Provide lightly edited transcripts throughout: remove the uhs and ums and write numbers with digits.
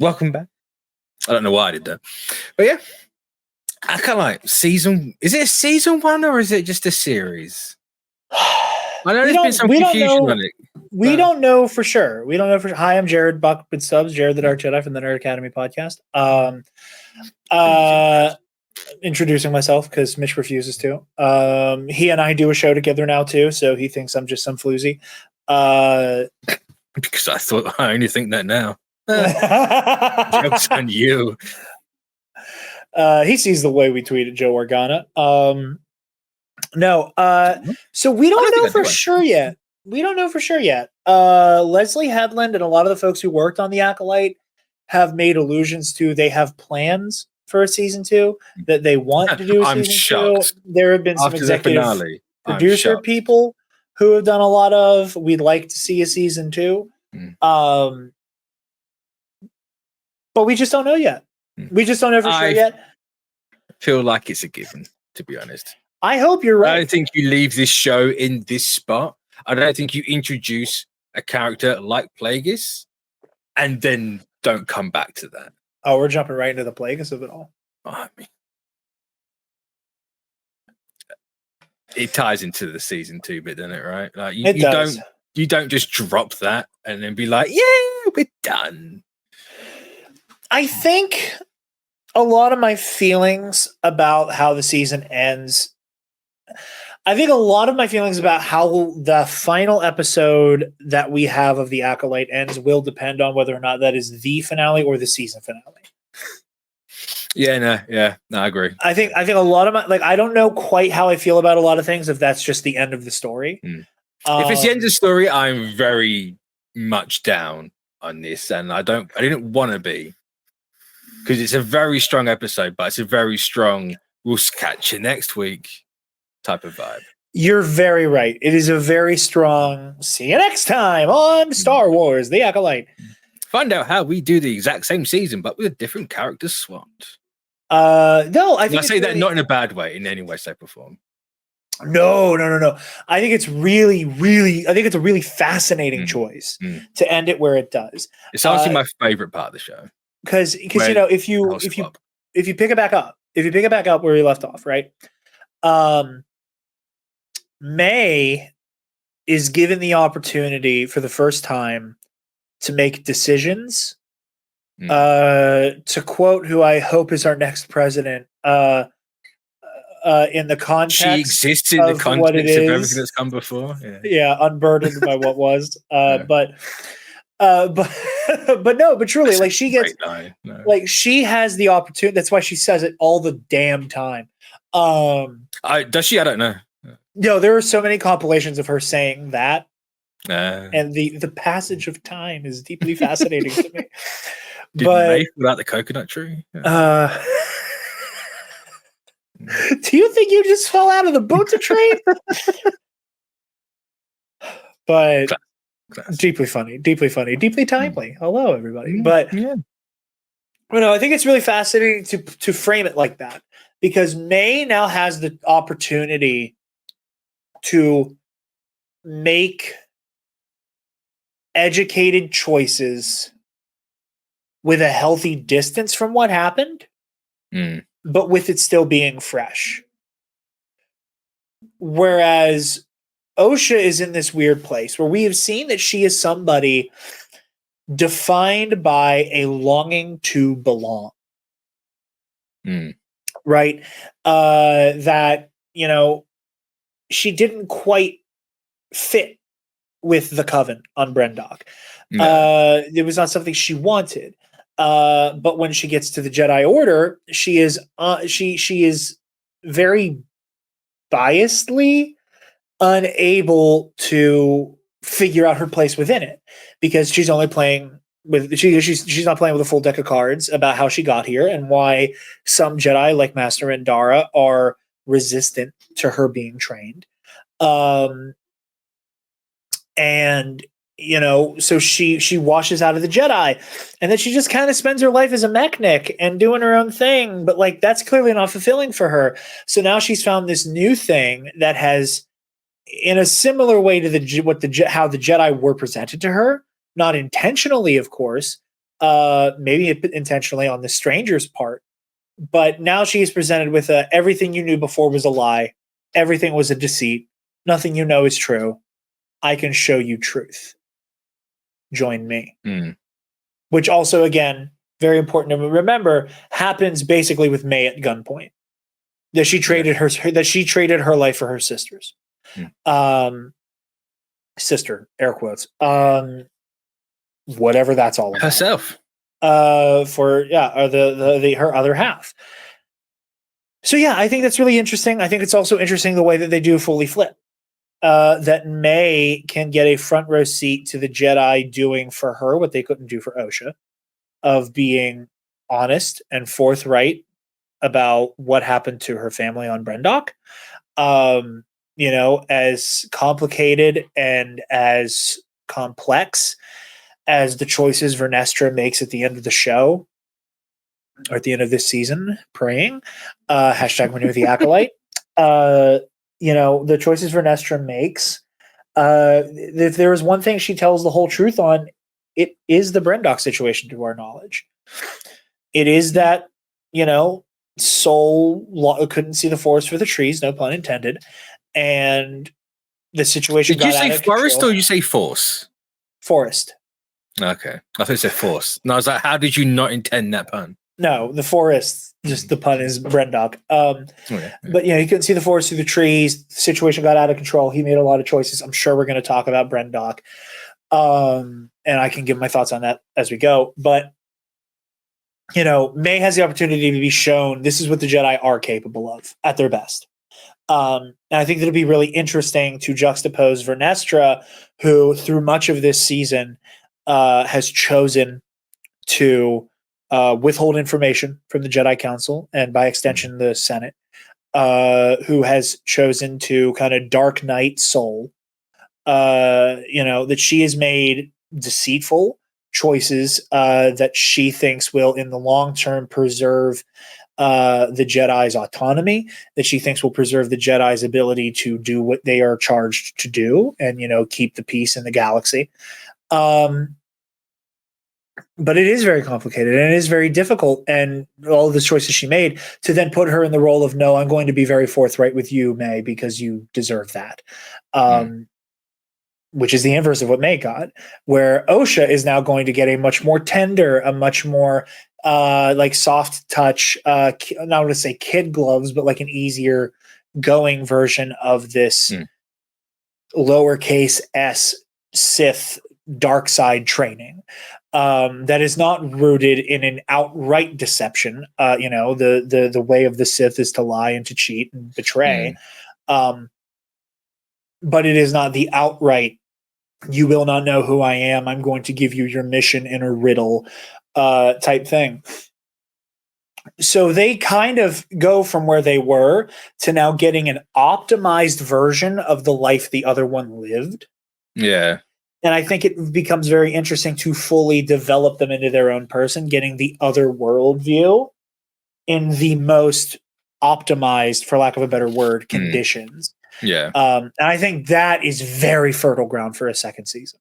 Welcome back. I don't know why I did that. But yeah, Acolyte season. Is it a season 1 or is it just a series? I know there's been some confusion on it. We don't know for sure. Hi, I'm Jared Buck with subs, Jared the Dark Jedi from the Nerd Academy podcast. Introducing myself because Mitch refuses to. He and I do a show together now too, so he thinks I'm just some floozy. Because I thought I only think that now. Joke's on you. He sees the way we tweeted Joe Organa. So we don't know for sure yet. Leslie Headland and a lot of the folks who worked on The Acolyte have made allusions to they have plans for a season 2 that they want to do a season 2. There have been some executive producer people who have done a lot of we'd like to see a season 2. But we just don't know yet. We just don't know for sure yet. I feel like it's a given, to be honest. I hope you're right. I don't think you leave this show in this spot. I don't think you introduce a character like Plagueis and then don't come back to that. Oh, we're jumping right into the Plagueis of it all. I mean, it ties into the season 2 bit, doesn't it? Right? Like you don't just drop that and then be like, yeah, we're done. I think a lot of my feelings about how the season ends. I think a lot of my feelings about how the final episode that we have of The Acolyte ends will depend on whether or not that is the finale or the season finale. I agree. I think a lot of my I don't know quite how I feel about a lot of things if that's just the end of the story. If it's the end of the story, I'm very much down on this, and I didn't want to be. Because it's a very strong episode, but it's a very strong we'll catch you next week type of vibe. You're very right. It is a very strong see you next time on Star Wars, The Acolyte. Find out how we do the exact same season, but with different characters swapped. No, I think I say that not in a bad way, in any way, shape, or form. No. I think it's really, a really fascinating choice to end it where it does. It's honestly my favorite part of the show. Because if you pick it back up where we left off, right? May is given the opportunity for the first time to make decisions. To quote who I hope is our next president, in the context, she exists in the context of everything that's come before. Yeah, unburdened by what was. But truly, like she gets, like she has the opportunity. That's why she says it all the damn time. Does she? I don't know. No, there are so many compilations of her saying that, and the passage of time is deeply fascinating to me. But without the coconut tree. Do you think you just fell out of the boat to trade? But. Class. Deeply funny, deeply timely. Hello, everybody. But I think it's really fascinating to frame it like that because May now has the opportunity to make educated choices with a healthy distance from what happened, but with it still being fresh. Whereas Osha is in this weird place where we have seen that she is somebody defined by a longing to belong. Right? That, she didn't quite fit with the Coven on Brendok. It was not something she wanted. But when she gets to the Jedi Order, she is very biasedly unable to figure out her place within it because she's only playing with she's not playing with a full deck of cards about how she got here and why some Jedi like Master Endara are resistant to her being trained. So she washes out of the Jedi and then she just kind of spends her life as a mechanic and doing her own thing. But that's clearly not fulfilling for her. So now she's found this new thing that has, in a similar way to how the Jedi were presented to her, not intentionally, of course, maybe intentionally on the stranger's part. But now she is presented with everything you knew before was a lie. Everything was a deceit. Nothing you know is true. I can show you truth. Join me. Which also, again, very important to remember, happens basically with May at gunpoint. That she traded her life for her sister's. Sister, air quotes. Whatever that's all about. Herself. Her other half. So yeah, I think that's really interesting. I think it's also interesting the way that they do fully flip. That May can get a front row seat to the Jedi doing for her what they couldn't do for Osha, of being honest and forthright about what happened to her family on Brendok. As complicated and as complex as the choices Vernestra makes at the end of the show, or at the end of this season, praying, hashtag renew the Acolyte. The choices Vernestra makes, if there is one thing she tells the whole truth on, it is the Brendok situation, to our knowledge. It is that, Soul couldn't see the forest for the trees, no pun intended, and the situation Did you say forest or you say force? Forest. Okay. I thought you said force. And I was like, how did you not intend that pun? No, the forest, just the pun is Brendok. But, he couldn't see the forest through the trees. The situation got out of control. He made a lot of choices. I'm sure we're going to talk about Brendok. And I can give my thoughts on that as we go. But, May has the opportunity to be shown this is what the Jedi are capable of at their best. And I think that'll be really interesting to juxtapose Vernestra, who through much of this season has chosen to withhold information from the Jedi Council and by extension the Senate, who has chosen to kind of Dark Knight Soul, that she has made deceitful choices that she thinks will in the long term preserve the Jedi's autonomy, that she thinks will preserve the Jedi's ability to do what they are charged to do and, keep the peace in the galaxy. But it is very complicated and it is very difficult. And all of the choices she made to then put her in the role of, no, I'm going to be very forthright with you, May, because you deserve that. Which is the inverse of what May got, where Osha is now going to get a much more tender, a much more soft touch, not want to say kid gloves, but like an easier going version of this lowercase s Sith dark side training. That is not rooted in an outright deception. The way of the Sith is to lie and to cheat and betray. But it is not the outright, you will not know who I am, I'm going to give you your mission in a riddle type thing. So they kind of go from where they were to now getting an optimized version of the life the other one lived. Yeah. And I think it becomes very interesting to fully develop them into their own person, getting the other worldview in the most optimized, for lack of a better word, conditions. Yeah. And I think that is very fertile ground for a second season.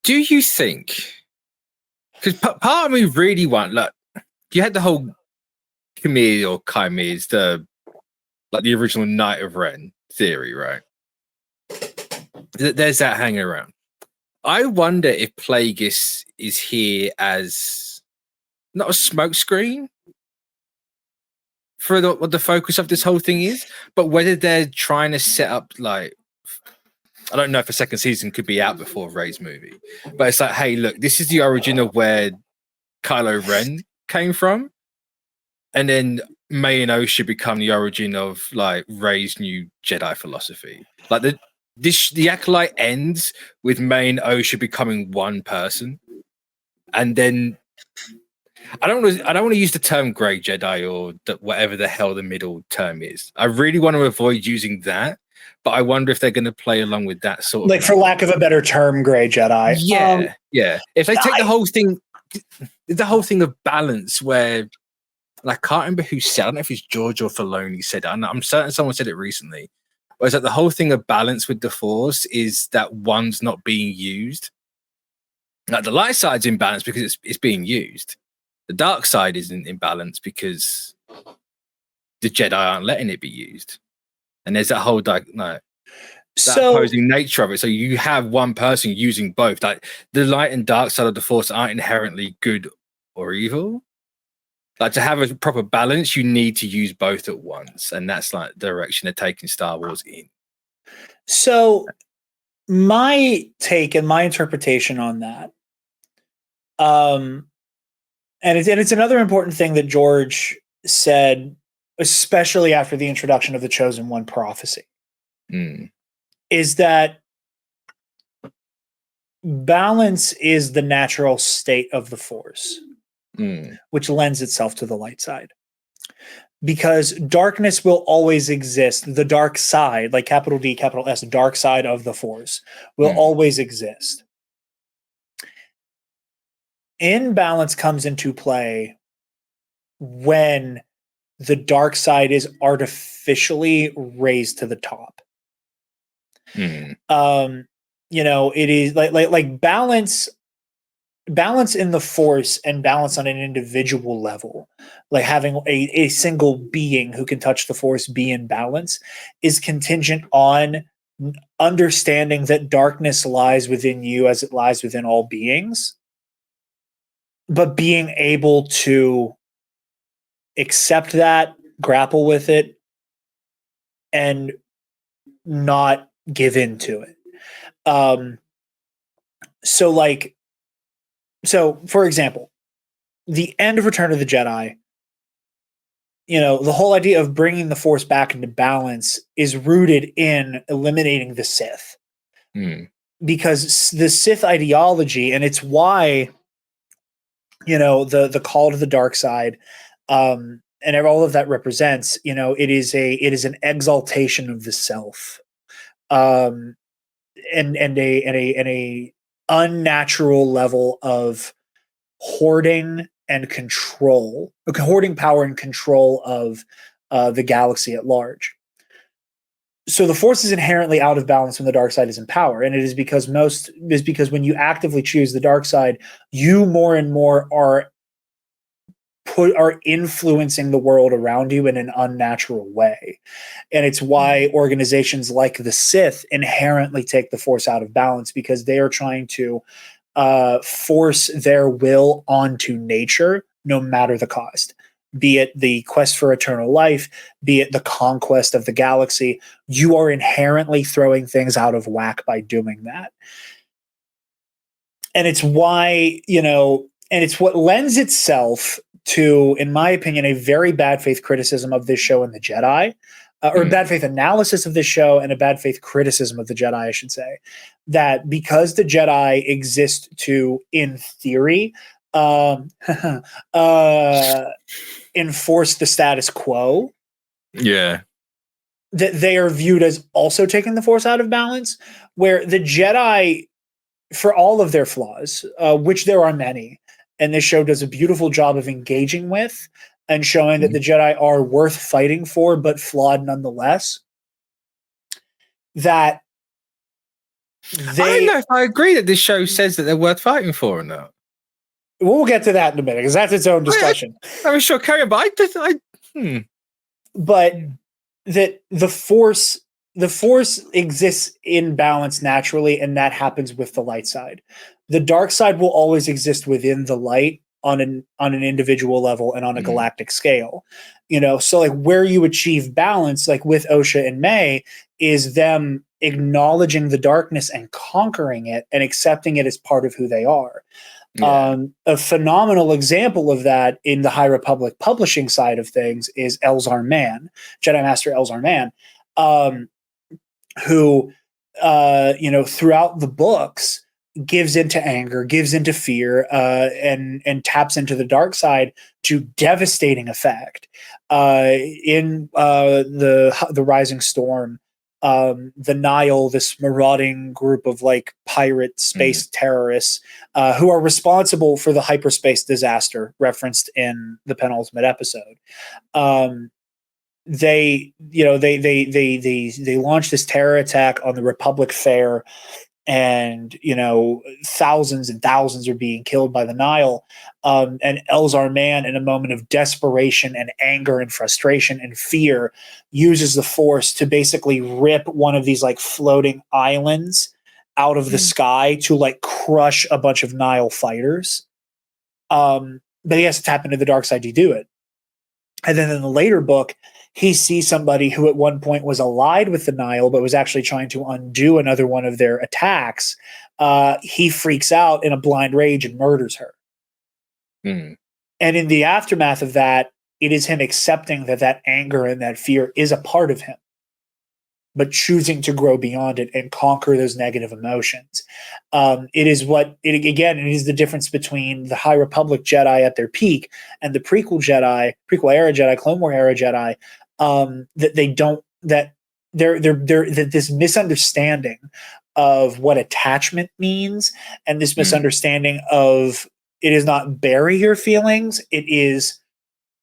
Do you think, because part of me really you had the whole Chimere or Chimeres, the original Knight of Ren theory, right? There's that hanging around. I wonder if Plagueis is here as not a smokescreen for what the focus of this whole thing is, but whether they're trying to set up I don't know if a second season could be out before Rey's movie, but it's like, hey, look, this is the origin of where Kylo Ren came from, and then May and Osha become the origin of Rey's new Jedi philosophy. The Acolyte ends with May and Osha becoming one person, and then I don't want to use the term Grey Jedi or whatever the hell the middle term is. I really want to avoid using that, but I wonder if they're going to play along with that sort of for lack of a better term, Grey Jedi. Yeah. If they take the whole thing of balance, where I can't remember who said, I don't know if it's George or Filoni said it. I'm certain someone said it recently. Whereas the whole thing of balance with the Force is that one's not being used. Like the light side's in balance because it's being used. The dark side isn't in balance because the Jedi aren't letting it be used. And there's that whole that opposing nature of it. So you have one person using both. Like the light and dark side of the Force aren't inherently good or evil. Like to have a proper balance, you need to use both at once, and that's like the direction they're taking Star Wars in. So my take and my interpretation on that, and it's another important thing that George said, especially after the introduction of the Chosen One prophecy, is that balance is the natural state of the Force, which lends itself to the light side. Because darkness will always exist. The dark side, like capital D, capital S, dark side of the Force, will always exist. Imbalance comes into play when the dark side is artificially raised to the top. It is like balance in the Force and balance on an individual level, like having a single being who can touch the Force be in balance, is contingent on understanding that darkness lies within you as it lies within all beings, but being able to accept that, grapple with it, and not give in to it. So, for example, the end of Return of the Jedi, the whole idea of bringing the Force back into balance is rooted in eliminating the Sith. Because the Sith ideology, and it's why, the call to the dark side, and all of that represents, it is an exaltation of the self, and a unnatural level of hoarding and control, hoarding power and control of the galaxy at large. So the Force is inherently out of balance when the dark side is in power, and it is because when you actively choose the dark side, you more and more are influencing the world around you in an unnatural way. And it's why organizations like the Sith inherently take the Force out of balance, because they are trying to force their will onto nature, no matter the cost. Be it the quest for eternal life, be it the conquest of the galaxy, you are inherently throwing things out of whack by doing that. And it's why, and it's what lends itself to, in my opinion, a very bad faith criticism of this show and the Jedi, or bad faith analysis of this show and a bad faith criticism of the Jedi, I should say, that because the Jedi exist to, in theory, enforce the status quo, that they are viewed as also taking the Force out of balance, where the Jedi, for all of their flaws, which there are many, and this show does a beautiful job of engaging with and showing that the Jedi are worth fighting for, but flawed nonetheless, that I don't know if I agree that this show says that they're worth fighting for or not. We'll get to that in a minute, because that's its own discussion. I'm sure, carry on, but But that the Force exists in balance naturally, and that happens with the light side. The dark side will always exist within the light on an individual level and on a galactic scale. So like where you achieve balance, like with Osha and May, is them acknowledging the darkness and conquering it and accepting it as part of who they are. A phenomenal example of that in the High Republic publishing side of things is Elzar Mann, Jedi Master Elzar Mann, who, throughout the books gives into anger, gives into fear, and taps into the dark side to devastating effect. In the Rising Storm, the Nile, this marauding group of like pirate space terrorists who are responsible for the hyperspace disaster referenced in the penultimate episode. They launch this terror attack on the Republic Fair and thousands and thousands are being killed by the Nile. And Elzar Mann, in a moment of desperation and anger and frustration and fear, uses the Force to basically rip one of these like floating islands out of the sky to like crush a bunch of Nile fighters. But he has to tap into the dark side to do it. And then in the later book, he sees somebody who at one point was allied with the Nile, but was actually trying to undo another one of their attacks. He freaks out in a blind rage and murders her. And in the aftermath of that, it is him accepting that anger and that fear is a part of him, but choosing to grow beyond it and conquer those negative emotions. It is the difference between the High Republic Jedi at their peak and the prequel era Jedi, Clone War era Jedi. That this misunderstanding of what attachment means, and this misunderstanding of it is not bury your feelings, it is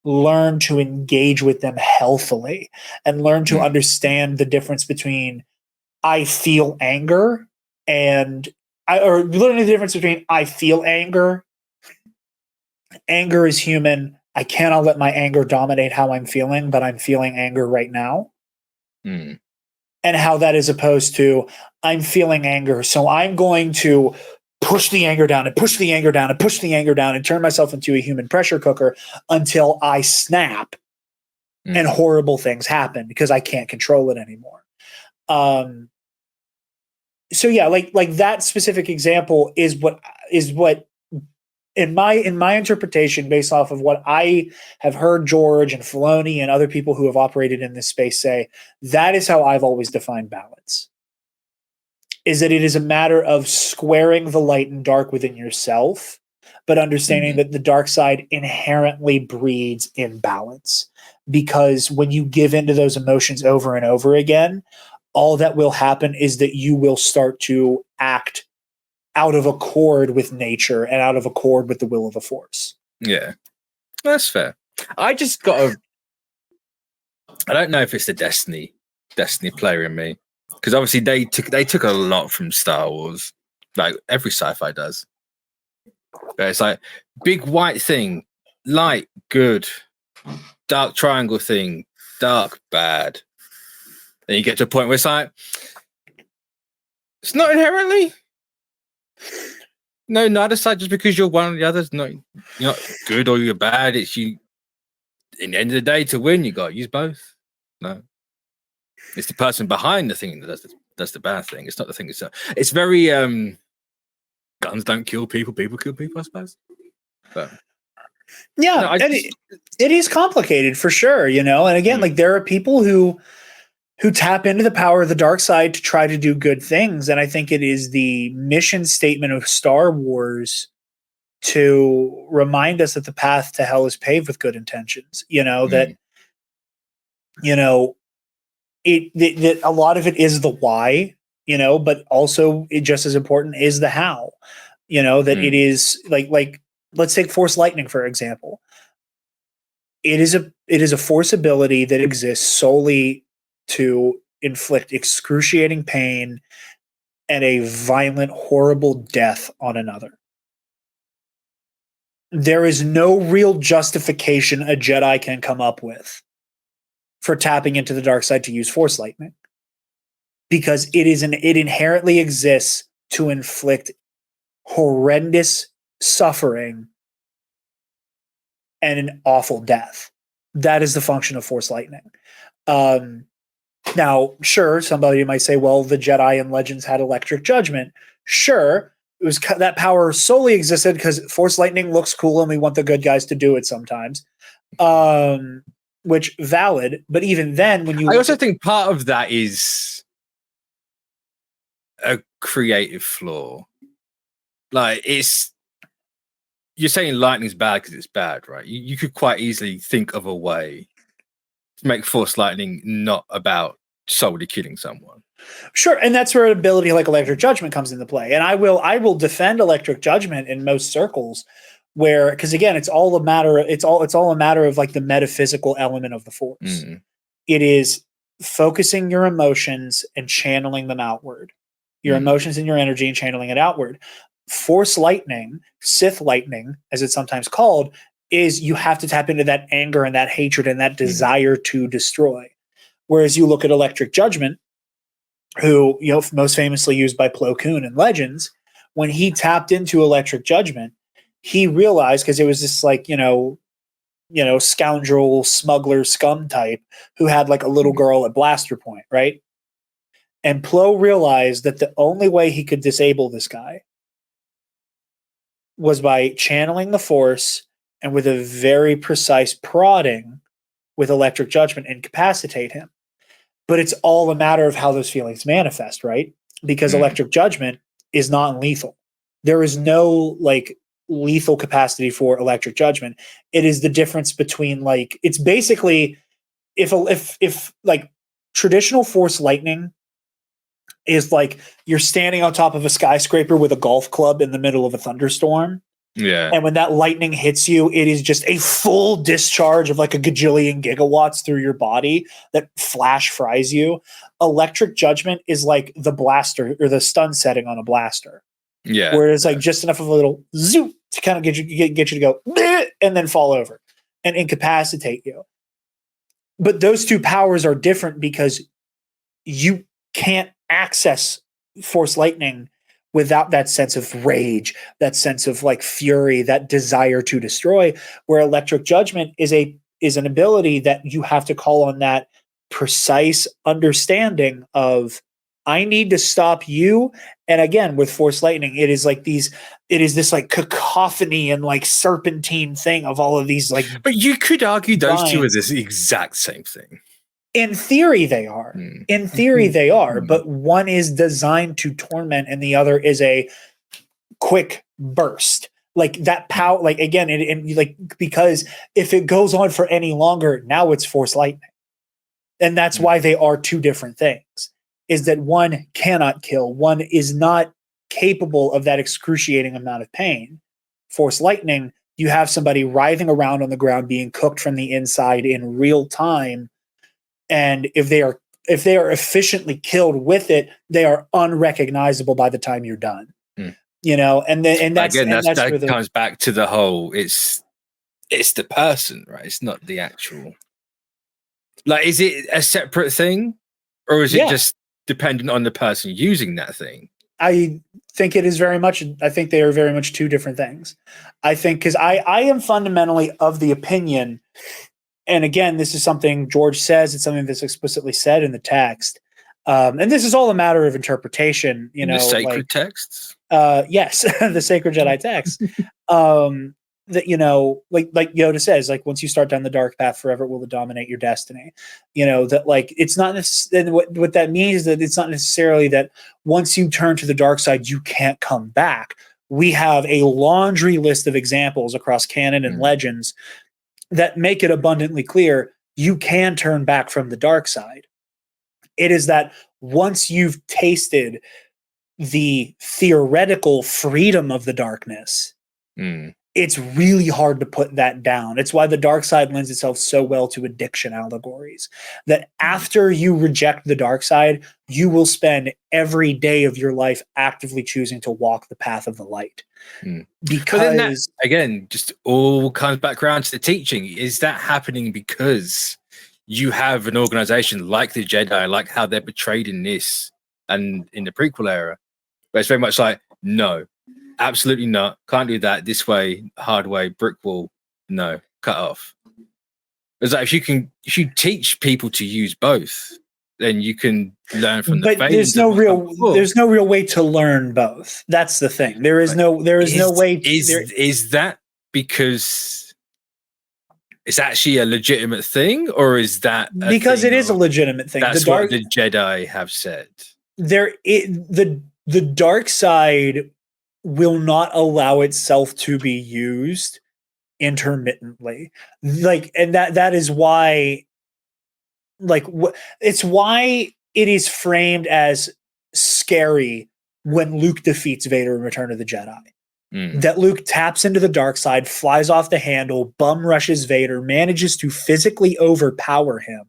learn to engage with them healthily and learn to understand the difference between I feel anger or learning the difference between I feel anger. Anger is human. I cannot let my anger dominate how I'm feeling, but I'm feeling anger right now. And how that is opposed to I'm feeling anger, so I'm going to push the anger down and push the anger down and push the anger down and turn myself into a human pressure cooker until I snap and horrible things happen because I can't control it anymore. So yeah, like that specific example is what in my interpretation, based off of what I have heard George and Filoni and other people who have operated in this space say, that is how I've always defined balance. Is that it is a matter of squaring the light and dark within yourself, but understanding that the dark side inherently breeds imbalance. Because when you give into those emotions over and over again, all that will happen is that you will start to act out of accord with nature and out of accord with the will of the Force. Yeah, that's fair. I don't know if it's the Destiny player in me. Because obviously they took a lot from Star Wars, like every sci-fi does. But it's like big white thing, light good, dark triangle thing, dark bad. Then you get to a point where it's like it's not inherently neither side just because you're one or the other. You're not good or you're bad. It's you. In the end of the day, to win, you got to use both. No. It's the person behind the thing that's the bad thing. It's not the thing itself. It's very guns don't kill people, people kill people, I suppose. But yeah, it is complicated for sure, And again, like there are people who tap into the power of the dark side to try to do good things, and I think it is the mission statement of Star Wars to remind us that the path to hell is paved with good intentions. That that a lot of it is the why, but also it just as important is the how, that it is like, let's take Force Lightning, for example. It is a Force ability that exists solely to inflict excruciating pain and a violent, horrible death on another. There is no real justification a Jedi can come up with for tapping into the dark side to use Force Lightning, because it inherently exists to inflict horrendous suffering and an awful death. That is the function of Force Lightning. Now, sure, somebody might say, well, the Jedi and Legends had electric judgment. Sure, it was that power solely existed because Force Lightning looks cool and we want the good guys to do it sometimes. Which valid, but even then, when you, I also think part of that is a creative flaw. Like you're saying lightning's bad because it's bad, right? You could quite easily think of a way to make Force Lightning not about solely killing someone. Sure, and that's where an ability like Electric Judgment comes into play. And I will defend Electric Judgment in most circles, where, because again, it's all a matter of like the metaphysical element of the Force. It is focusing your emotions and channeling them outward. your emotions and your energy and channeling it outward. Force lightning, Sith lightning, as it's sometimes called, is you have to tap into that anger and that hatred and that desire to destroy. Whereas you look at electric judgment, who, most famously used by Plo Koon in Legends, when he tapped into electric judgment, he realized, because it was this scoundrel, smuggler, scum type who had like a little girl at blaster point, right? And Plo realized that the only way he could disable this guy was by channeling the Force and with a very precise prodding with electric judgment incapacitate him. But it's all a matter of how those feelings manifest, right? Because electric judgment is non-lethal. There is no lethal capacity for electric judgment. It is the difference between it's basically if traditional Force lightning is you're standing on top of a skyscraper with a golf club in the middle of a thunderstorm. Yeah. And when that lightning hits you, it is just a full discharge of a gajillion gigawatts through your body that flash fries you. Electric judgment is like the blaster or the stun setting on a blaster. Yeah. Where it's just enough of a little zoom to kind of get you to go and then fall over and incapacitate you. But those two powers are different because you can't access Force lightning without that sense of rage, that sense of fury, that desire to destroy, where electric judgment is an ability that you have to call on that precise understanding of, I need to stop you. And again, with Force lightning, it is this cacophony and serpentine thing of all of these But you could argue those lines. two are the exact same thing. In theory, they are. In theory, they are. But one is designed to torment, and the other is a quick burst. That power. Because if it goes on for any longer, now it's Force lightning, and that's why they are two different things. Is that one cannot kill, one is not capable of that excruciating amount of pain. Force lightning, you have somebody writhing around on the ground, being cooked from the inside in real time. And if they are efficiently killed with it, they are unrecognizable by the time you're done. And that comes back to the whole. It's the person, right? It's not the actual. Is it a separate thing, or is it just dependent on the person using that thing? I think it is very much. I think they are very much two different things. I think because I am fundamentally of the opinion. And again, this is something George says. It's something that's explicitly said in the text. And this is all a matter of interpretation. The sacred texts? Yes, the sacred Jedi texts. That, like Yoda says, once you start down the dark path, forever it will dominate your destiny. It's not necessarily, what that means is that it's not necessarily that once you turn to the dark side, you can't come back. We have a laundry list of examples across canon and legends that make it abundantly clear you can turn back from the dark side. It is that once you've tasted the theoretical freedom of the darkness, it's really hard to put that down. It's why the dark side lends itself so well to addiction allegories. That after you reject the dark side, you will spend every day of your life actively choosing to walk the path of the light. Because again, just all comes back around to the teaching. Is that happening because you have an organization like the Jedi, like how they're portrayed in this and in the prequel era, but it's very much no, absolutely not. Can't do that this way, hard way, brick wall. No, cut off. It's if you teach people to use both, then you can learn from the failures. There's no real way to learn both. That's the thing. There is no way. Is that because it's actually a legitimate thing, or is that because it is a legitimate thing? That's what the Jedi have said. The dark side will not allow itself to be used intermittently. And that is why. It's why it is framed as scary when Luke defeats Vader in Return of the Jedi. That Luke taps into the dark side, flies off the handle, bum rushes Vader, manages to physically overpower him.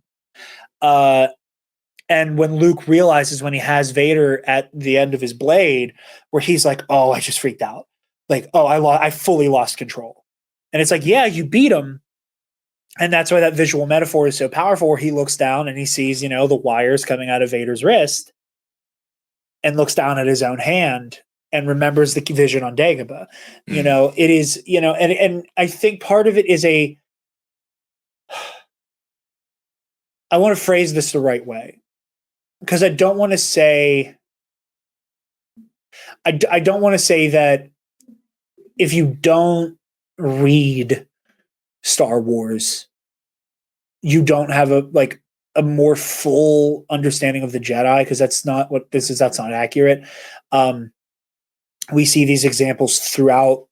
And when Luke realizes when he has Vader at the end of his blade, where he's like, "Oh, I just freaked out. Like, oh, I fully lost control." And it's like, yeah, you beat him. And that's why that visual metaphor is so powerful, where he looks down and he sees, the wires coming out of Vader's wrist and looks down at his own hand and remembers the vision on Dagobah. It is, and I think part of it is I want to phrase this the right way, because I don't want to say, I don't want to say that if you don't read Star Wars, you don't have a more full understanding of the Jedi, because that's not what this is. That's not accurate. We see these examples throughout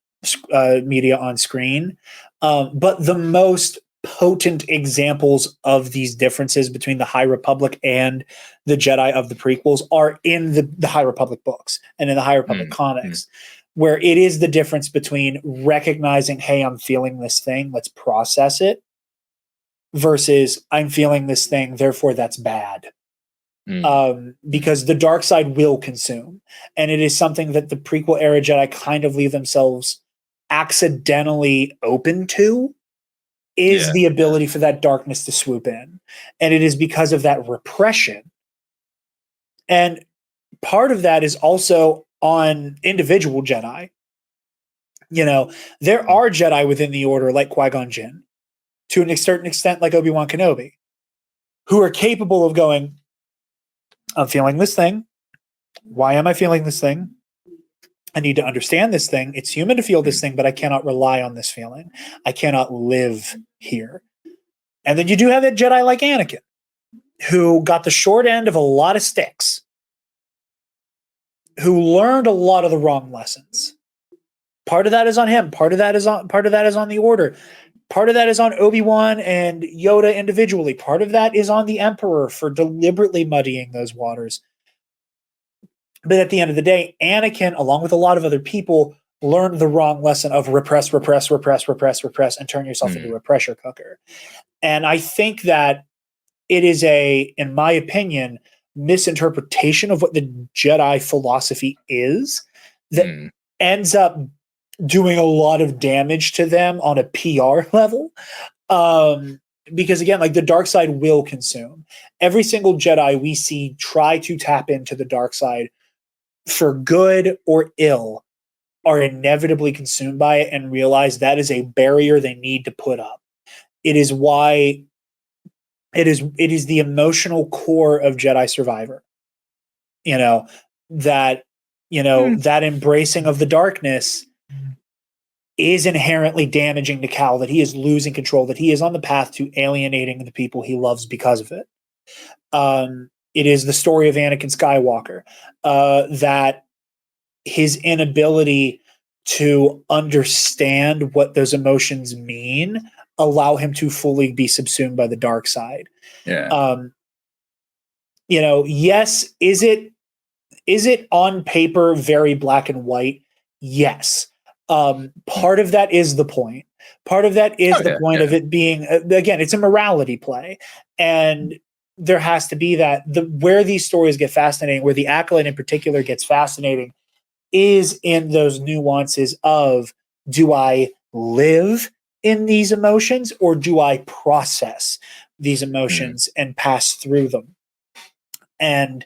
media on screen, but the most potent examples of these differences between the High Republic and the Jedi of the prequels are in the High Republic books and in the High Republic comics, where it is the difference between recognizing, hey, I'm feeling this thing, let's process it, versus I'm feeling this thing, therefore that's bad. Because the dark side will consume. And it is something that the prequel era Jedi kind of leave themselves accidentally open to, is the ability for that darkness to swoop in. And it is because of that repression. And part of that is also on individual Jedi. There are Jedi within the order like Qui-Gon Jinn, to a certain extent like Obi-Wan Kenobi, who are capable of going, I'm feeling this thing. Why am I feeling this thing? I need to understand this thing. It's human to feel this thing, but I cannot rely on this feeling. I cannot live here. And then you do have that Jedi like Anakin, who got the short end of a lot of sticks, who learned a lot of the wrong lessons. Part of that is on him. Part of that is on the Order. Part of that is on Obi-Wan and Yoda individually. Part of that is on the Emperor for deliberately muddying those waters. But at the end of the day, Anakin, along with a lot of other people, learned the wrong lesson of repress, and turn yourself into a pressure cooker. And I think that it is in my opinion, misinterpretation of what the Jedi philosophy is that ends up doing a lot of damage to them on a PR level. Because again, like, the dark side will consume. Every single Jedi we see try to tap into the dark side, for good or ill, are inevitably consumed by it and realize that is a barrier they need to put up. It is why it is the emotional core of Jedi Survivor. That embracing of the darkness is inherently damaging to Cal, that he is losing control, that he is on the path to alienating the people he loves because of it. It is the story of Anakin Skywalker, that his inability to understand what those emotions mean allow him to fully be subsumed by the dark side. Yes, is it on paper very black and white? Yes. Part of that is the point. Part of that is the point of it being, again, it's a morality play. And there has to be that. Where these stories get fascinating, where the Acolyte in particular gets fascinating, is in those nuances of, do I live in these emotions, or do I process these emotions and pass through them? And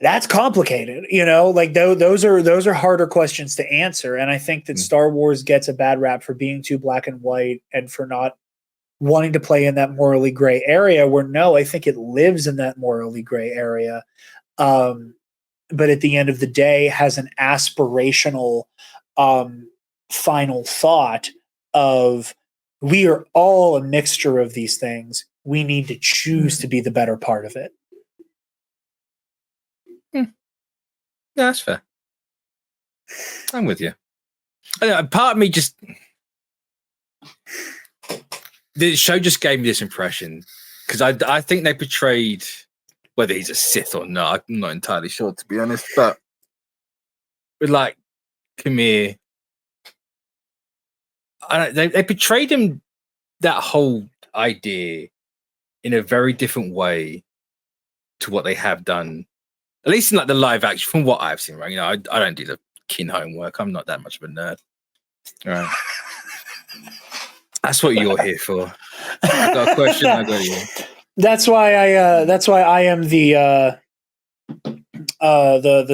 that's complicated, like those are harder questions to answer. And I think that Star Wars gets a bad rap for being too black and white, and for not wanting to play in that morally gray area, where no, I think it lives in that morally gray area. But at the end of the day has an aspirational final thought of, we are all a mixture of these things. We need to choose to be the better part of it. Yeah, that's fair. I'm with you. Part of me just, the show just gave me this impression, because I think they portrayed, whether he's a Sith or not, I'm not entirely sure, to be honest, but with like Kamir, they portrayed him, that whole idea, in a very different way to what they have done, at least in like the live action, from what I've seen, right? You know, I don't do the keen homework. I'm not that much of a nerd. Right. That's what you're here for. I got a question, I got you. That's why I am the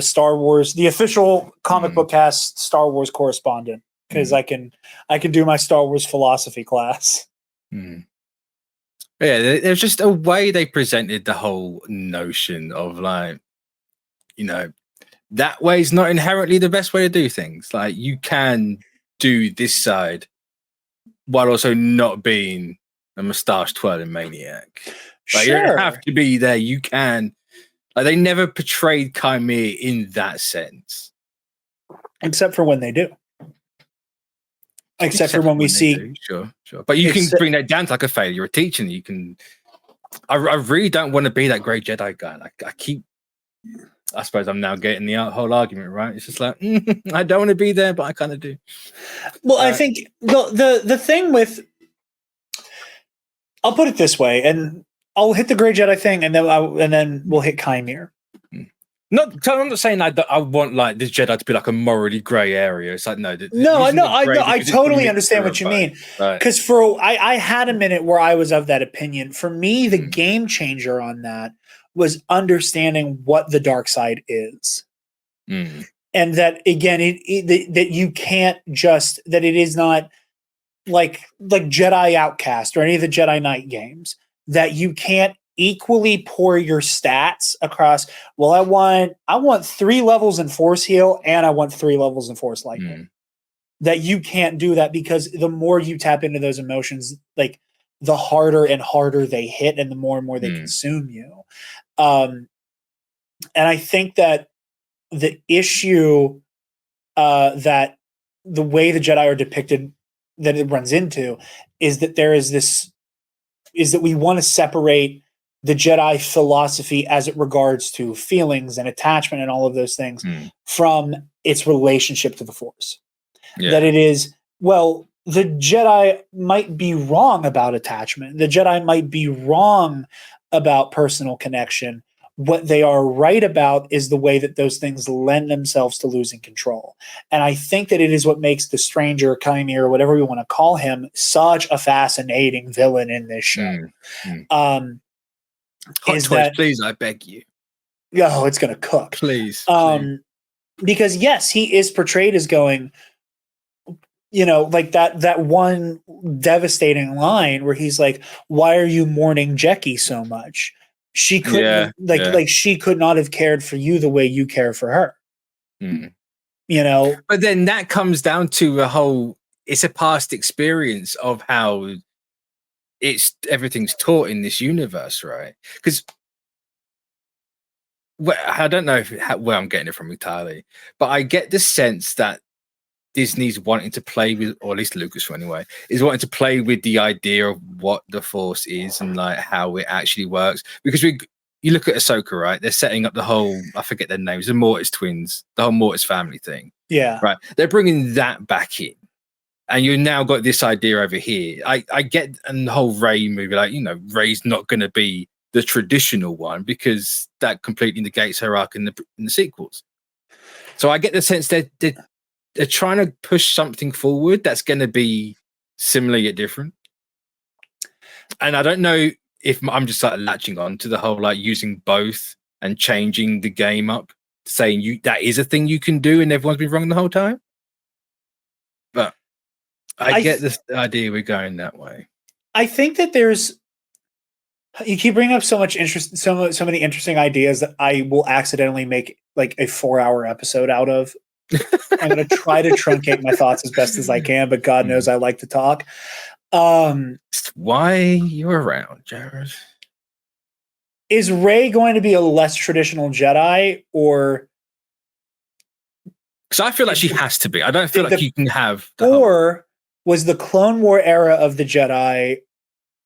Star Wars, the official comic book cast Star Wars correspondent, because I can do my Star Wars philosophy class. Yeah, there's just a way they presented the whole notion of like, you know, that way is not inherently the best way to do things. Like, you can do this side while also not being a mustache twirling maniac. Like, you don't have to be there. You can. Like, they never portrayed Chimera in that sense, except for when they do. Except for when we see, sure. But you can bring that down to like a failure. You're a teacher, and you can. I really don't want to be that great Jedi guy. Like, I suppose I'm now getting the whole argument right. It's just like I don't want to be there, but I kind of do. Well, I think the thing with, I'll put it this way, and I'll hit the Grey Jedi thing, and then we'll hit Chimera. I'm not saying I want like this Jedi to be like a morally grey area. It's like no, I totally understand what you mean. Because I had a minute where I was of that opinion. For me, the game changer on that was understanding what the dark side is, and that again, that you can't just, that it is not like Jedi Outcast or any of the Jedi Knight games, that you can't equally pour your stats across. Well, I want 3 levels in Force Heal and I want 3 levels in Force Lightning. That you can't do that, because the more you tap into those emotions, like the harder and harder they hit, and the more and more they consume you. And I think that the issue that the way the Jedi are depicted, that it runs into, is that that we want to separate the Jedi philosophy as it regards to feelings and attachment and all of those things from its relationship to the Force. Yeah. That it is, well, the Jedi might be wrong about attachment. The Jedi might be wrong about personal connection. What they are right about is the way that those things lend themselves to losing control. And I think that it is what makes the Stranger, Chimera, whatever we want to call him, such a fascinating villain in this show. Hot toys, please, I beg you. Oh, it's going to cook. Please. Because yes, he is portrayed as going, you know, like that one devastating line where he's like, "Why are you mourning Jecki so much? She couldn't she could not have cared for you the way you care for her." You know, but then that comes down to it's a past experience of how everything's taught in this universe, right? Because I don't know where I'm getting it from entirely, but I get the sense that Disney's wanting to play with, or at least Lucas anyway, is wanting to play with the idea of what the Force is and like how it actually works. Because you look at Ahsoka, right? They're setting up the whole, I forget their names, the Mortis twins, the whole Mortis family thing. Yeah. Right. They're bringing that back in. And you've now got this idea over here. I get, and the whole Rey movie, like, you know, Rey's not going to be the traditional one because that completely negates her arc in the sequels. So I get the sense that they're trying to push something forward that's going to be similar yet different. And I don't know if I'm just like latching on to the whole like using both and changing the game up, saying that is a thing you can do and everyone's been wrong the whole time. But I get the idea we're going that way. I think that you keep bringing up so much interest, so many interesting ideas that I will accidentally make like a 4-hour episode out of. I'm going to try to truncate my thoughts as best as I can, but God knows I like to talk. It's why you're around, Jared. Is Rey going to be a less traditional Jedi, or? Because I feel like she has to be. I don't feel like you can have. Was the Clone War era of the Jedi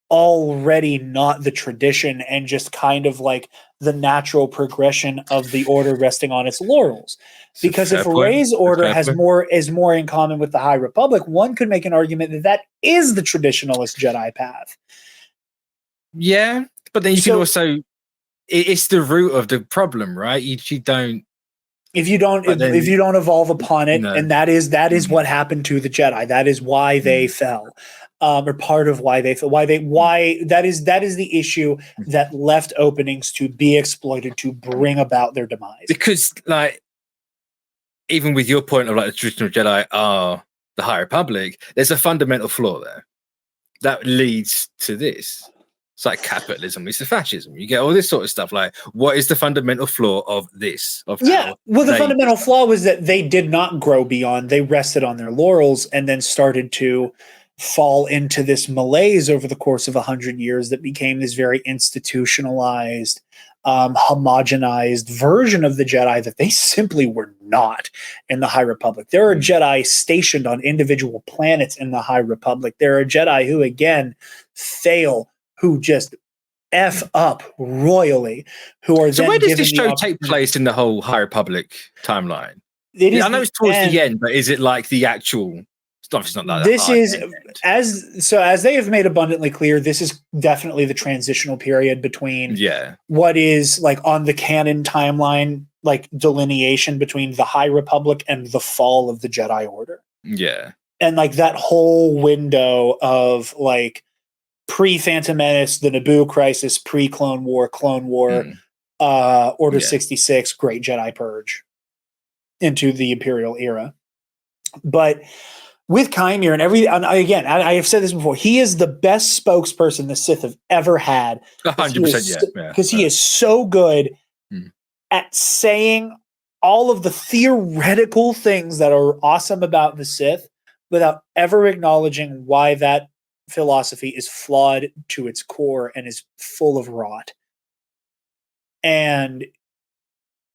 already not the tradition and just kind of like the natural progression of the Order resting on its laurels? Because if Rey's order is more in common with the High Republic, one could make an argument that is the traditionalist Jedi path. Yeah, but then you can also it's the root of the problem, right? You don't. If you don't evolve upon it, No. and that is what happened to the Jedi. That is why they fell, or part of why they fell. Why that is the issue that left openings to be exploited to bring about their demise. Because, like, even with your point of like the traditional Jedi are the High Republic, there's a fundamental flaw there that leads to this. It's like capitalism, it's the fascism. You get all this sort of stuff. Like, what is the fundamental flaw of this? The fundamental flaw was that they did not grow beyond. They rested on their laurels and then started to fall into this malaise over the course of 100 years that became this very institutionalized, homogenized version of the Jedi that they simply were not in the High Republic. There are Jedi stationed on individual planets in the High Republic. There are Jedi who, again, fail, who just F up royally, who are so then where does this given show take place in the whole High Republic timeline? I know it's towards the end, but is it like the actual stuff? It's not that this hard is end. as they have made abundantly clear, this is definitely the transitional period between what is like on the canon timeline, like delineation between the High Republic and the fall of the Jedi Order. Yeah. And like that whole window of like pre-Phantom Menace, the Naboo Crisis, pre-Clone War, Order 66, Great Jedi Purge into the Imperial era. But with Kymir and again, I have said this before, he is the best spokesperson the Sith have ever had. 100%, because he is so good at saying all of the theoretical things that are awesome about the Sith without ever acknowledging why that philosophy is flawed to its core and is full of rot. And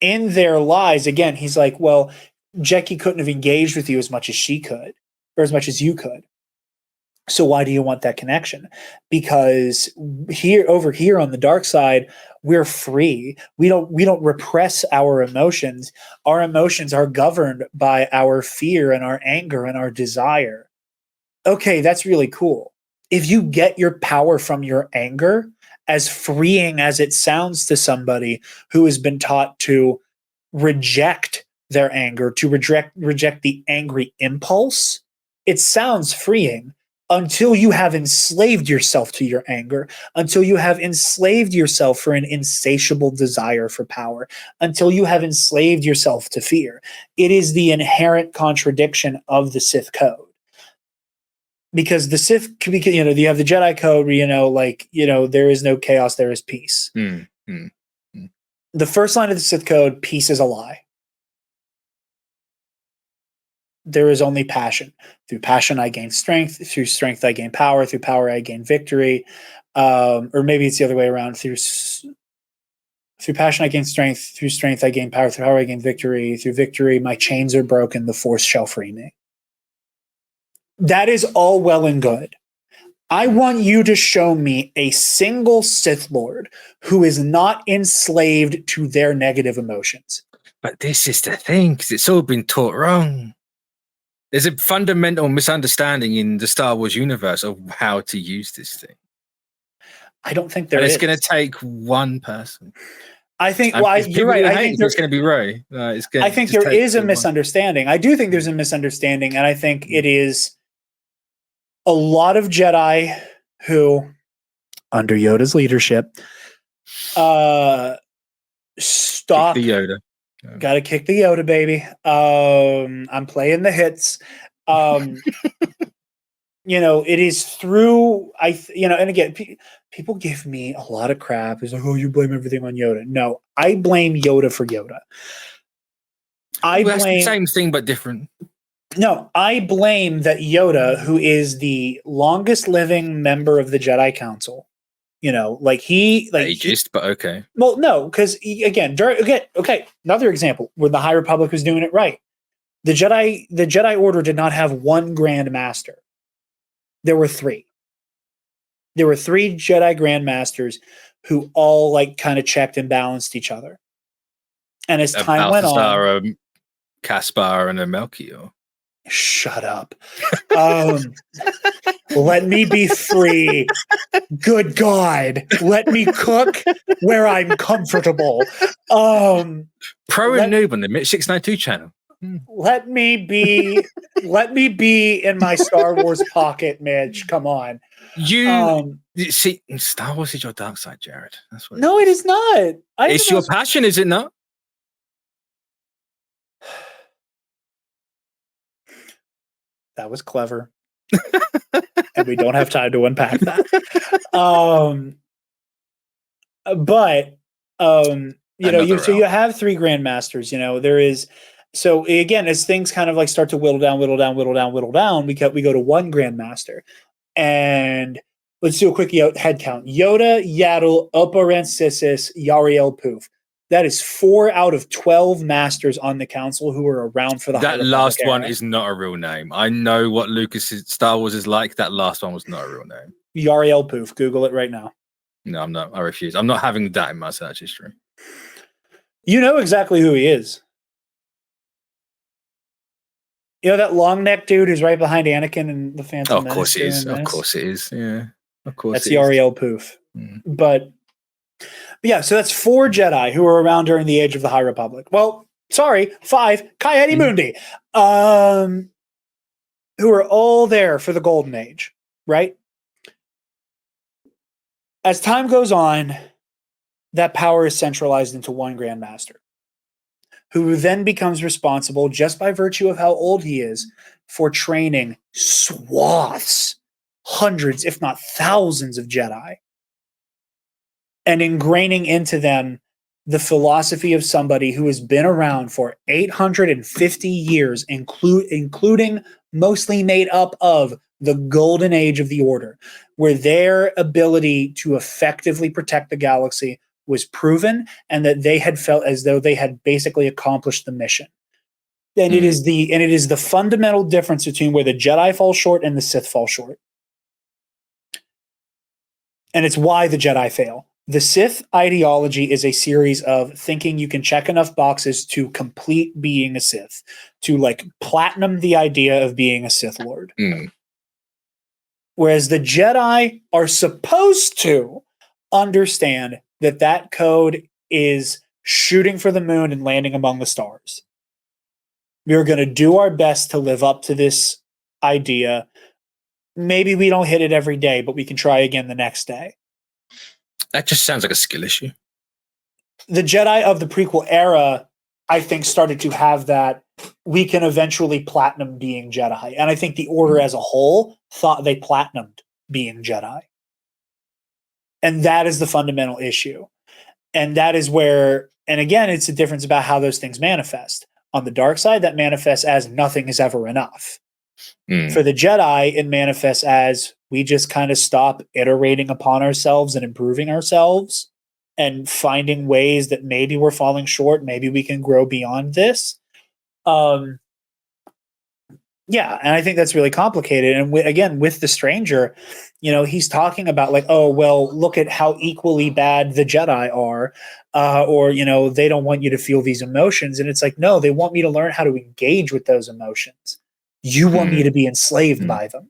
in their lies, again, he's like, well, Jecki couldn't have engaged with you as much as she could, or as much as you could. So why do you want that connection? Because over here on the dark side, we're free. We don't repress our emotions. Our emotions are governed by our fear and our anger and our desire. Okay, that's really cool. If you get your power from your anger, as freeing as it sounds to somebody who has been taught to reject their anger, to reject the angry impulse, it sounds freeing until you have enslaved yourself to your anger, until you have enslaved yourself for an insatiable desire for power, until you have enslaved yourself to fear. It is the inherent contradiction of the Sith code. Because the Sith, you have the Jedi code where, there is no chaos, there is peace. The first line of the Sith code, peace is a lie. There is only passion. Through passion, I gain strength. Through strength, I gain power. Through power, I gain victory. Or maybe it's the other way around. Through passion, I gain strength. Through strength, I gain power. Through power, I gain victory. Through victory, my chains are broken. The Force shall free me. That is all well and good. I want you to show me a single Sith Lord who is not enslaved to their negative emotions. But this is the thing, because it's all been taught wrong. There's a fundamental misunderstanding in the Star Wars universe of how to use this thing. I don't think there is. It's going to take one person. I think, you're right. I think it's going to be Ray. I think there is a misunderstanding. I do think there's a misunderstanding, and I think it is a lot of Jedi who, under Yoda's leadership, stop. Kick the Yoda. Got to kick the Yoda, baby. I'm playing the hits. It is through, and again, people give me a lot of crap. It's like, oh, you blame everything on Yoda. No, I blame Yoda for Yoda. That's the same thing, but different. No, I blame that Yoda, who is the longest living member of the Jedi Council, ageist, but okay. Well, no, because another example where the High Republic was doing it right. The Jedi Order did not have one Grand Master. There were three. There were three Jedi Grand Masters who all kind of checked and balanced each other. And as time went on, Caspar and a Melchior. Shut up. Let me be free. Good God, let me cook where I'm comfortable. Pro and noob on the Mitch 692 channel. Let me be in my Star Wars pocket, Mitch. Come on. You see, Star Wars is your dark side, Jared. That's what. No, it is not. It's your passion, is it not? That was clever. And we don't have time to unpack that. But you know, so you have 3 grandmasters, you know, there is. So again, as things kind of like start to whittle down, we go to 1 grandmaster. And let's do a quick head count. Yoda, Yaddle, Operensis, Yariel Poof. That is 4 out of 12 masters on the council who are around for the That last one is not a real name. I know what Lucas's Star Wars is like. That last one was not a real name. Yariel Poof. Google it right now. No, I'm not. I refuse. I'm not having that in my search history. You know exactly who he is. You know that long neck dude who's right behind Anakin in the Phantom Menace? Of course it is. Of course it is. Yeah. Of course. That's Yariel Poof. But yeah, so that's 4 Jedi who were around during the Age of the High Republic. Well, sorry, 5 Coyote Mundi, who are all there for the Golden Age, right? As time goes on, that power is centralized into 1 Grandmaster, who then becomes responsible, just by virtue of how old he is, for training swaths, hundreds, if not thousands of Jedi, and ingraining into them the philosophy of somebody who has been around for 850 years, including mostly made up of the golden age of the Order, where their ability to effectively protect the galaxy was proven, and that they had felt as though they had basically accomplished the mission. And it is the fundamental difference between where the Jedi fall short and the Sith fall short. And it's why the Jedi fail. The Sith ideology is a series of thinking you can check enough boxes to complete being a Sith, to like platinum the idea of being a Sith Lord. Whereas the Jedi are supposed to understand that code is shooting for the moon and landing among the stars. We are going to do our best to live up to this idea. Maybe we don't hit it every day, but we can try again the next day. That just sounds like a skill issue. The Jedi of the prequel era, I think, started to have that. We can eventually platinum being Jedi. And I think the Order as a whole thought they platinumed being Jedi. And that is the fundamental issue. And that is where, and again, it's a difference about how those things manifest. On the dark side, that manifests as nothing is ever enough. For the Jedi, it manifests as we just kind of stop iterating upon ourselves and improving ourselves and finding ways that maybe we're falling short. Maybe we can grow beyond this. Yeah, and I think that's really complicated. And again, with the Stranger, you know, he's talking about like, oh, well, look at how equally bad the Jedi are, or, you know, they don't want you to feel these emotions. And it's like, no, they want me to learn how to engage with those emotions. You want me to be enslaved by them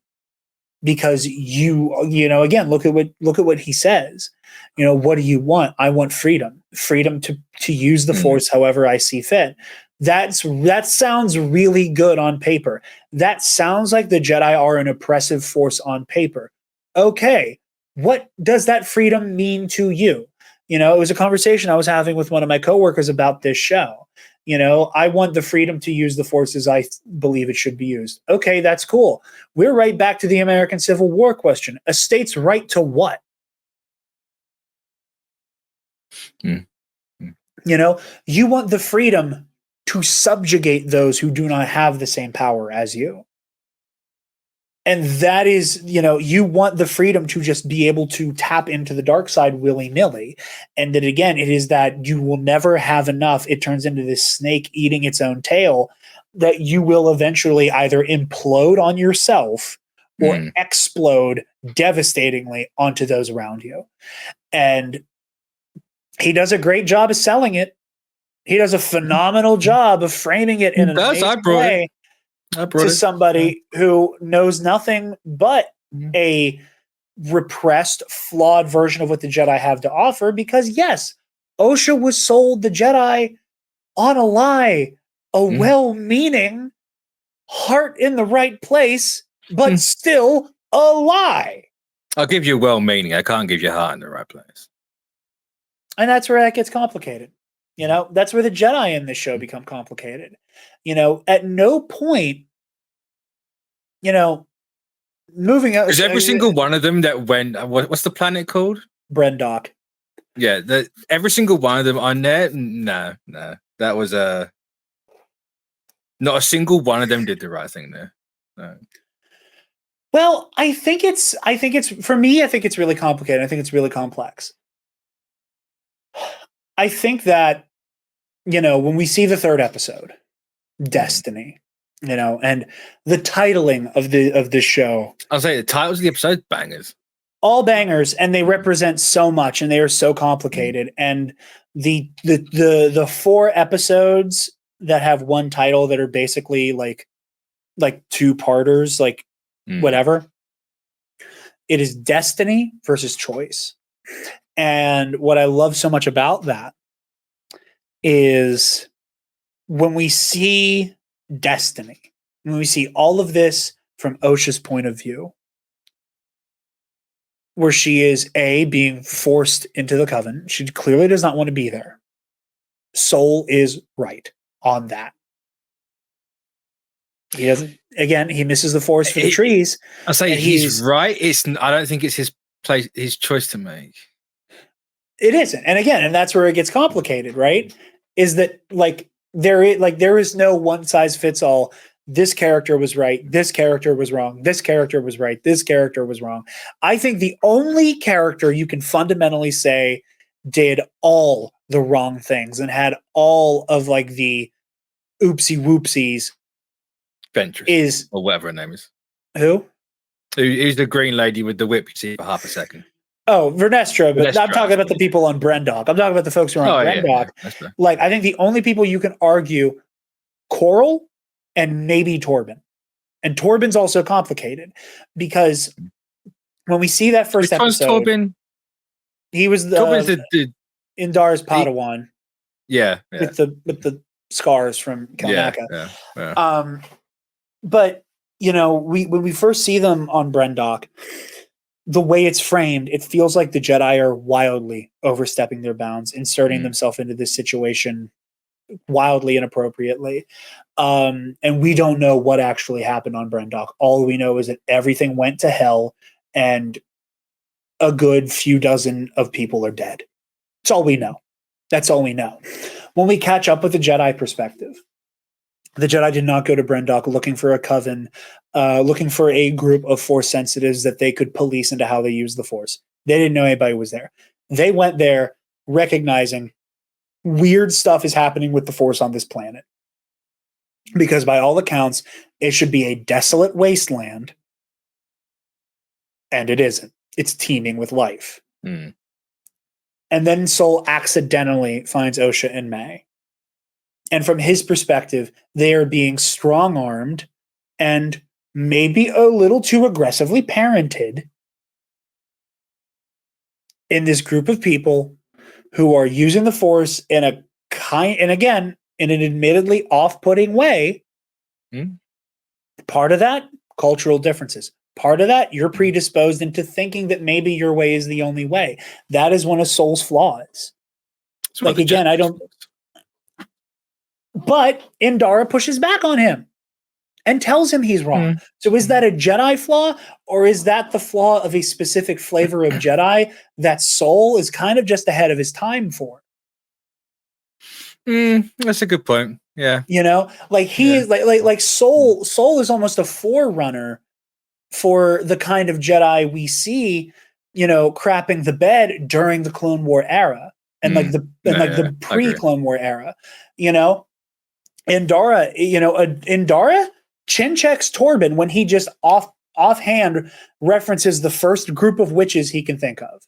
because you know, again, look at what he says. You know, what do you want? I want freedom to use the Force however I see fit. That sounds really good on paper. That sounds like the Jedi are an oppressive force on paper. Okay, what does that freedom mean to you? You know, it was a conversation I was having with one of my coworkers about this show. You know, I want the freedom to use the Force as I believe it should be used. Okay, that's cool. We're right back to the American Civil War question. A state's right to what? You know, you want the freedom to subjugate those who do not have the same power as you. And that is, you know, you want the freedom to just be able to tap into the dark side willy-nilly. And that, again, it is that you will never have enough. It turns into this snake eating its own tail that you will eventually either implode on yourself or explode devastatingly onto those around you. And he does a great job of selling it. He does a phenomenal job of framing it in an amazing way. To somebody who knows nothing but a repressed, flawed version of what the Jedi have to offer. Because yes, Osha was sold the Jedi on a lie, a well-meaning, heart in the right place, but still a lie. I'll give you well-meaning. I can't give you heart in the right place. And that's where that gets complicated. You know, that's where the Jedi in this show become complicated. You know, at no point, you know, moving out. Is every single one of them that went, what's the planet called? Brendok. Yeah, every single one of them on there. No, that was not a single one of them did the right thing there. No. Well, I think it's for me, I think it's really complicated. I think it's really complex. I think that, you know, when we see the third episode, Destiny, you know, and the titling of the show. I'll say the titles of the episode bangers. All bangers, and they represent so much, and they are so complicated. And the 4 episodes that have one title that are basically like two-parters, like whatever. It is Destiny versus Choice. And what I love so much about that is when we see Destiny, when we see all of this from Osha's point of view, where she is being forced into the coven. She clearly does not want to be there. Soul is right on that. He doesn't. Again, he misses the forest for the trees. I'll say he's right. I don't think it's his place, his choice to make. It isn't. And again, and that's where it gets complicated, right? Is that there is no one size fits all. This character was right. This character was wrong. This character was right. This character was wrong. I think the only character you can fundamentally say did all the wrong things and had all of like the oopsie whoopsies is, or whatever her name is. Who? Who's the green lady with the whip you see for half a second? Oh, Vernestra, but I'm talking about the people on Brendok. I'm talking about the folks who are on Brendok. Yeah, like, I think the only people you can argue, Coral and maybe Torben. And Torben's also complicated because when we see that first episode, Torben? He was the Indar's Padawan. Yeah. With the scars from Kalnaka. Yeah. But you know, when we first see them on Brendok, the way it's framed, it feels like the Jedi are wildly overstepping their bounds, inserting themselves into this situation wildly inappropriately. And we don't know what actually happened on Brendok. All we know is that everything went to hell and a good few dozen of people are dead. That's all we know. That's all we know. When we catch up with the Jedi perspective, the Jedi did not go to Brendok looking for a coven, looking for a group of Force sensitives that they could police into how they use the Force. They didn't know anybody was there. They went there recognizing weird stuff is happening with the Force on this planet. Because by all accounts, it should be a desolate wasteland. And it isn't. It's teeming with life. And then Soul accidentally finds Osha and May. And from his perspective, they are being strong-armed and maybe a little too aggressively parented in this group of people who are using the Force in a and again, in an admittedly off-putting way. Part of that, cultural differences. Part of that, you're predisposed into thinking that maybe your way is the only way. That is one of Soul's flaws. Like, again, I don't... But Indara pushes back on him and tells him he's wrong. So is that a Jedi flaw, or is that the flaw of a specific flavor of Jedi that Soul is kind of just ahead of his time for? That's a good point. Yeah. You know, like he is like Soul is almost a forerunner for the kind of Jedi we see, you know, crapping the bed during the Clone War era and the pre-Clone War era, you know. Indara chin checks Torben when he just offhand references the first group of witches he can think of.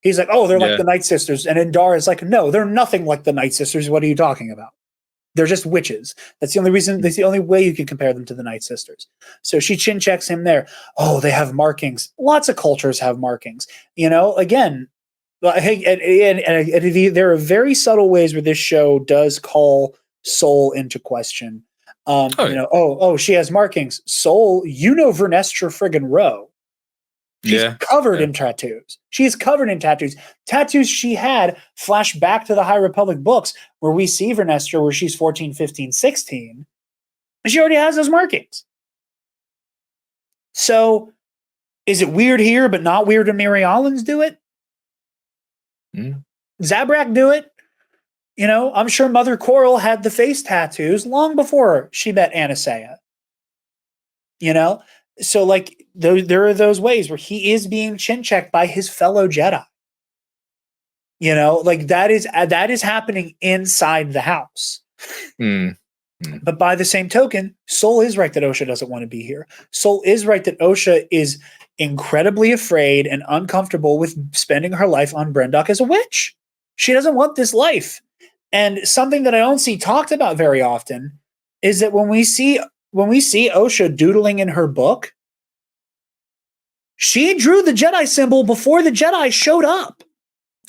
He's like, oh, they're like the Night Sisters. And Indara is like, no, they're nothing like the Night Sisters. What are you talking about? They're just witches. That's the only reason. That's the only way you can compare them to the Night Sisters. So she chin checks him there. Oh, they have markings. Lots of cultures have markings. Again, and there are very subtle ways where this show does call Soul into question. She has markings. Soul, Vernestra friggin' Rowe. She's covered in tattoos. She is covered in tattoos. Tattoos she had flash back to the High Republic books where we see Vernestra where she's 14, 15, 16. And she already has those markings. So is it weird here, but not weird when Mary Ollins do it? Zabrak do it? I'm sure Mother Coral had the face tattoos long before she met Anastasia. So there are those ways where he is being chin checked by his fellow Jedi. That is happening inside the house. But by the same token, Soul is right that Osha doesn't want to be here. Soul is right that Osha is incredibly afraid and uncomfortable with spending her life on Brendok as a witch. She doesn't want this life. And something that I don't see talked about very often is that when we see Osha doodling in her book, she drew the Jedi symbol before the Jedi showed up.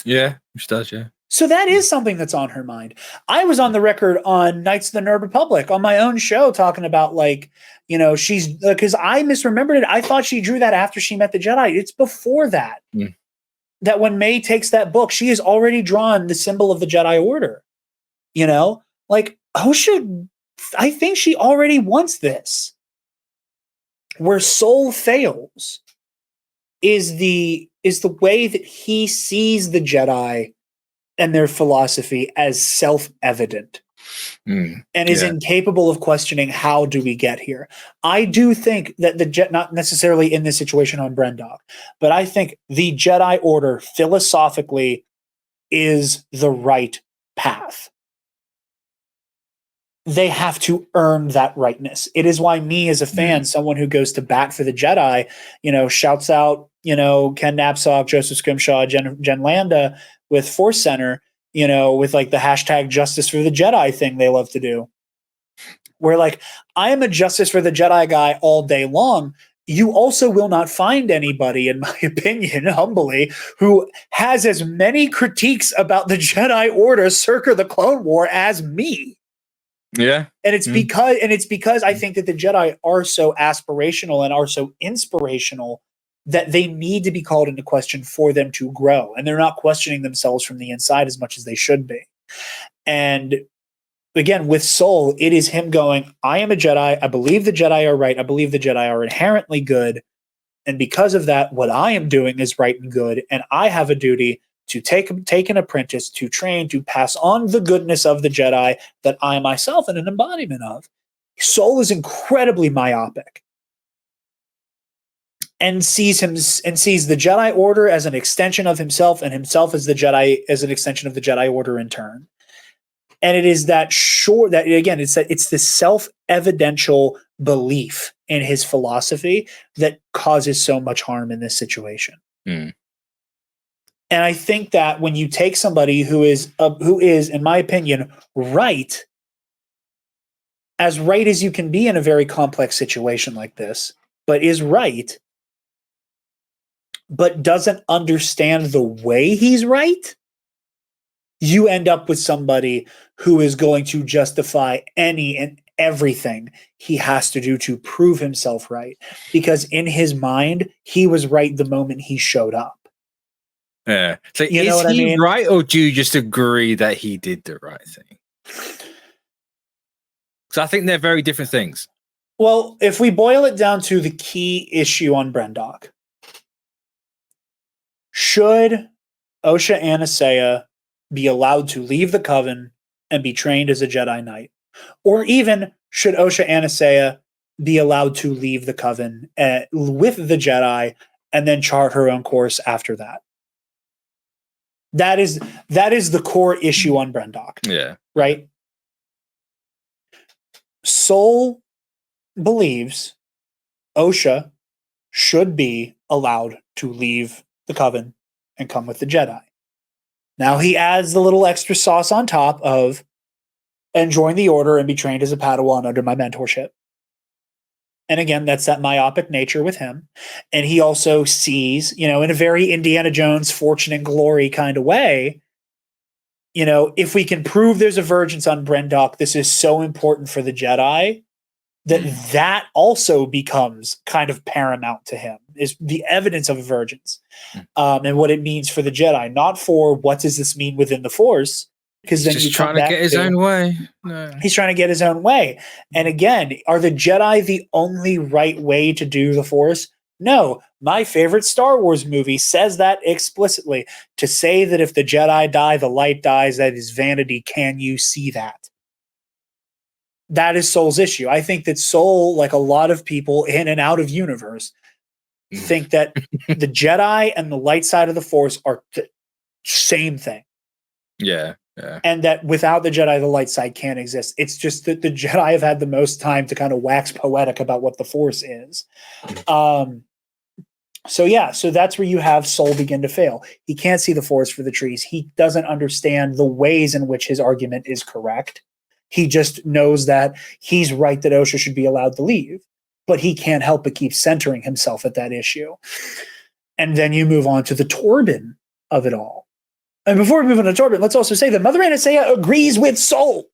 Yeah, she does, yeah. So that is something that's on her mind. I was on the record on Knights of the Nerd Republic on my own show talking about she's because I misremembered it. I thought she drew that after she met the Jedi. It's before that. That when May takes that book, she has already drawn the symbol of the Jedi Order. Osha, I think she already wants this. Where Soul fails is the way that he sees the Jedi and their philosophy as self-evident and is incapable of questioning how do we get here. I do think that not necessarily in this situation on Brendok, but I think the Jedi Order philosophically is the right path. They have to earn that rightness. It is why me as a fan, someone who goes to bat for the Jedi, shouts out, Ken Knapsack, Joseph Scrimshaw, Jen Landa with Force Center, with the hashtag Justice for the Jedi thing they love to do. Where I am a Justice for the Jedi guy all day long. You also will not find anybody, in my opinion, humbly, who has as many critiques about the Jedi Order circa the Clone War as me. Yeah. And it's because I think that the Jedi are so aspirational and are so inspirational that they need to be called into question for them to grow. And they're not questioning themselves from the inside as much as they should be. And again, with Soul, it is him going, I am a Jedi. I believe the Jedi are right. I believe the Jedi are inherently good. And because of that, what I am doing is right and good. And I have a duty to take an apprentice, to train, to pass on the goodness of the Jedi that I myself am an embodiment of. Soul is incredibly myopic and sees the Jedi Order as an extension of himself and himself as the Jedi as an extension of the Jedi Order in turn. And it is it's this self-evidential belief in his philosophy that causes so much harm in this situation. And I think that when you take somebody who is, in my opinion, right as you can be in a very complex situation like this, but is right, but doesn't understand the way he's right, you end up with somebody who is going to justify any and everything he has to do to prove himself right. Because in his mind, he was right the moment he showed up. Yeah. So is he right, or do you just agree that he did the right thing? So I think they're very different things. Well, if we boil it down to the key issue on Brendok, should Osha Anastasia be allowed to leave the Coven and be trained as a Jedi Knight? Or even should Osha Anastasia be allowed to leave the Coven with the Jedi and then chart her own course after that? That is the core issue on Brendok. Yeah. Right? Soul believes Osha should be allowed to leave the Coven and come with the Jedi. Now he adds the little extra sauce on top of and join the Order and be trained as a Padawan under my mentorship. And again, that's that myopic nature with him. And he also sees, in a very Indiana Jones fortune and glory kind of way, if we can prove there's a vergence on Brendok, this is so important for the Jedi that also becomes kind of paramount to him, is the evidence of a vergence and what it means for the Jedi, not for what does this mean within the Force. Because then he's just trying to get his own way. No. He's trying to get his own way. And again, are the Jedi the only right way to do the Force? No. My favorite Star Wars movie says that explicitly. To say that if the Jedi die, the light dies, that is vanity. Can you see that? That is Soul's issue. I think that Soul, like a lot of people in and out of universe, think that the Jedi and the light side of the Force are the same thing. Yeah. Yeah. And that without the Jedi, the light side can't exist. It's just that the Jedi have had the most time to kind of wax poetic about what the Force is. So that's where you have Soul begin to fail. He can't see the forest for the trees. He doesn't understand the ways in which his argument is correct. He just knows that he's right that Osha should be allowed to leave, but he can't help but keep centering himself at that issue. And then you move on to the Torben of it all. And before we move on to Torben, let's also say that Mother Anastasia agrees with Soul.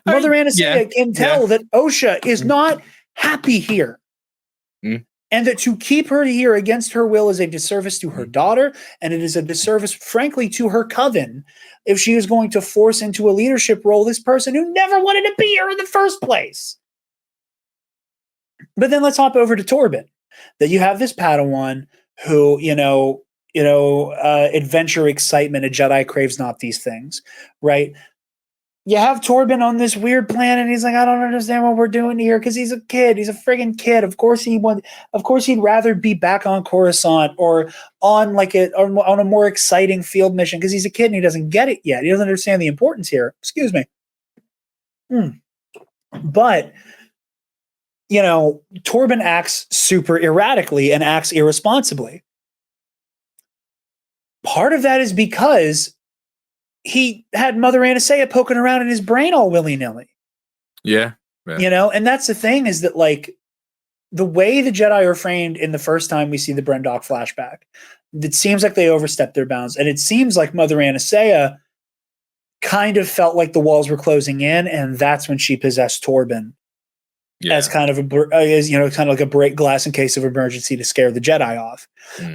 Mother Anastasia can tell that Osha is not happy here. And that to keep her here against her will is a disservice to her daughter, and it is a disservice, frankly, to her coven if she is going to force into a leadership role this person who never wanted to be here in the first place. But then let's hop over to Torben. That you have this Padawan who, adventure, excitement, a Jedi craves not these things, right? You have Torben on this weird planet, and he's like, I don't understand what we're doing here because he's a kid. He's a friggin' kid. Of course he'd rather be back on Coruscant or on on a more exciting field mission because he's a kid and he doesn't get it yet. He doesn't understand the importance here. Excuse me. But Torben acts super erratically and acts irresponsibly. Part of that is because he had Mother Anastasia poking around in his brain all willy-nilly. Yeah. And that's the thing is that, like, the way the Jedi are framed in the first time we see the Brendok flashback, it seems like they overstepped their bounds. And it seems like Mother Anastasia kind of felt like the walls were closing in, and that's when she possessed Torben as kind of kind of like a break glass in case of emergency to scare the Jedi off.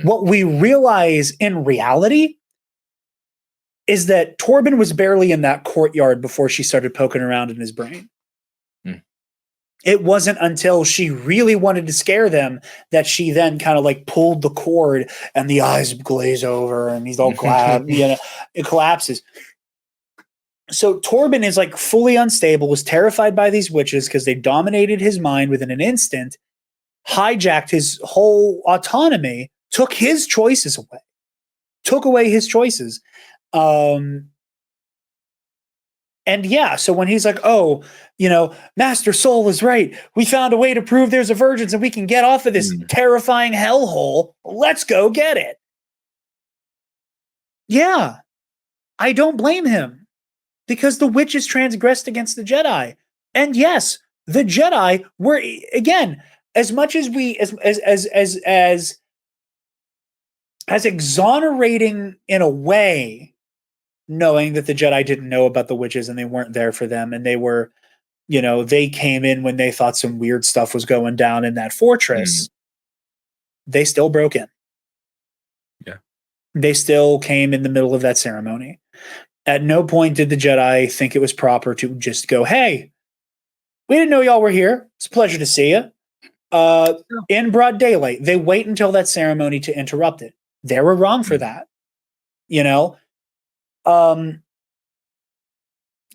What we realize in reality is that Torben was barely in that courtyard before she started poking around in his brain. It wasn't until she really wanted to scare them that she then kind of like pulled the cord and the eyes glaze over and he's all glad, it collapses. So Torben is like fully unstable, was terrified by these witches because they dominated his mind within an instant, hijacked his whole autonomy, took his choices away, took away his choices. So when he's like, Master Soul is right. We found a way to prove there's a vergence and we can get off of this terrifying hellhole. Let's go get it. Yeah, I don't blame him because the witches transgressed against the Jedi. And yes, the Jedi were, again, as much as we, as exonerating in a way, knowing that the Jedi didn't know about the witches and they weren't there for them. And they were, they came in when they thought some weird stuff was going down in that fortress. They still broke in. Yeah. They still came in the middle of that ceremony. At no point did the Jedi think it was proper to just go, hey, we didn't know y'all were here. It's a pleasure to see you. In broad daylight. They wait until that ceremony to interrupt it. They were wrong for that.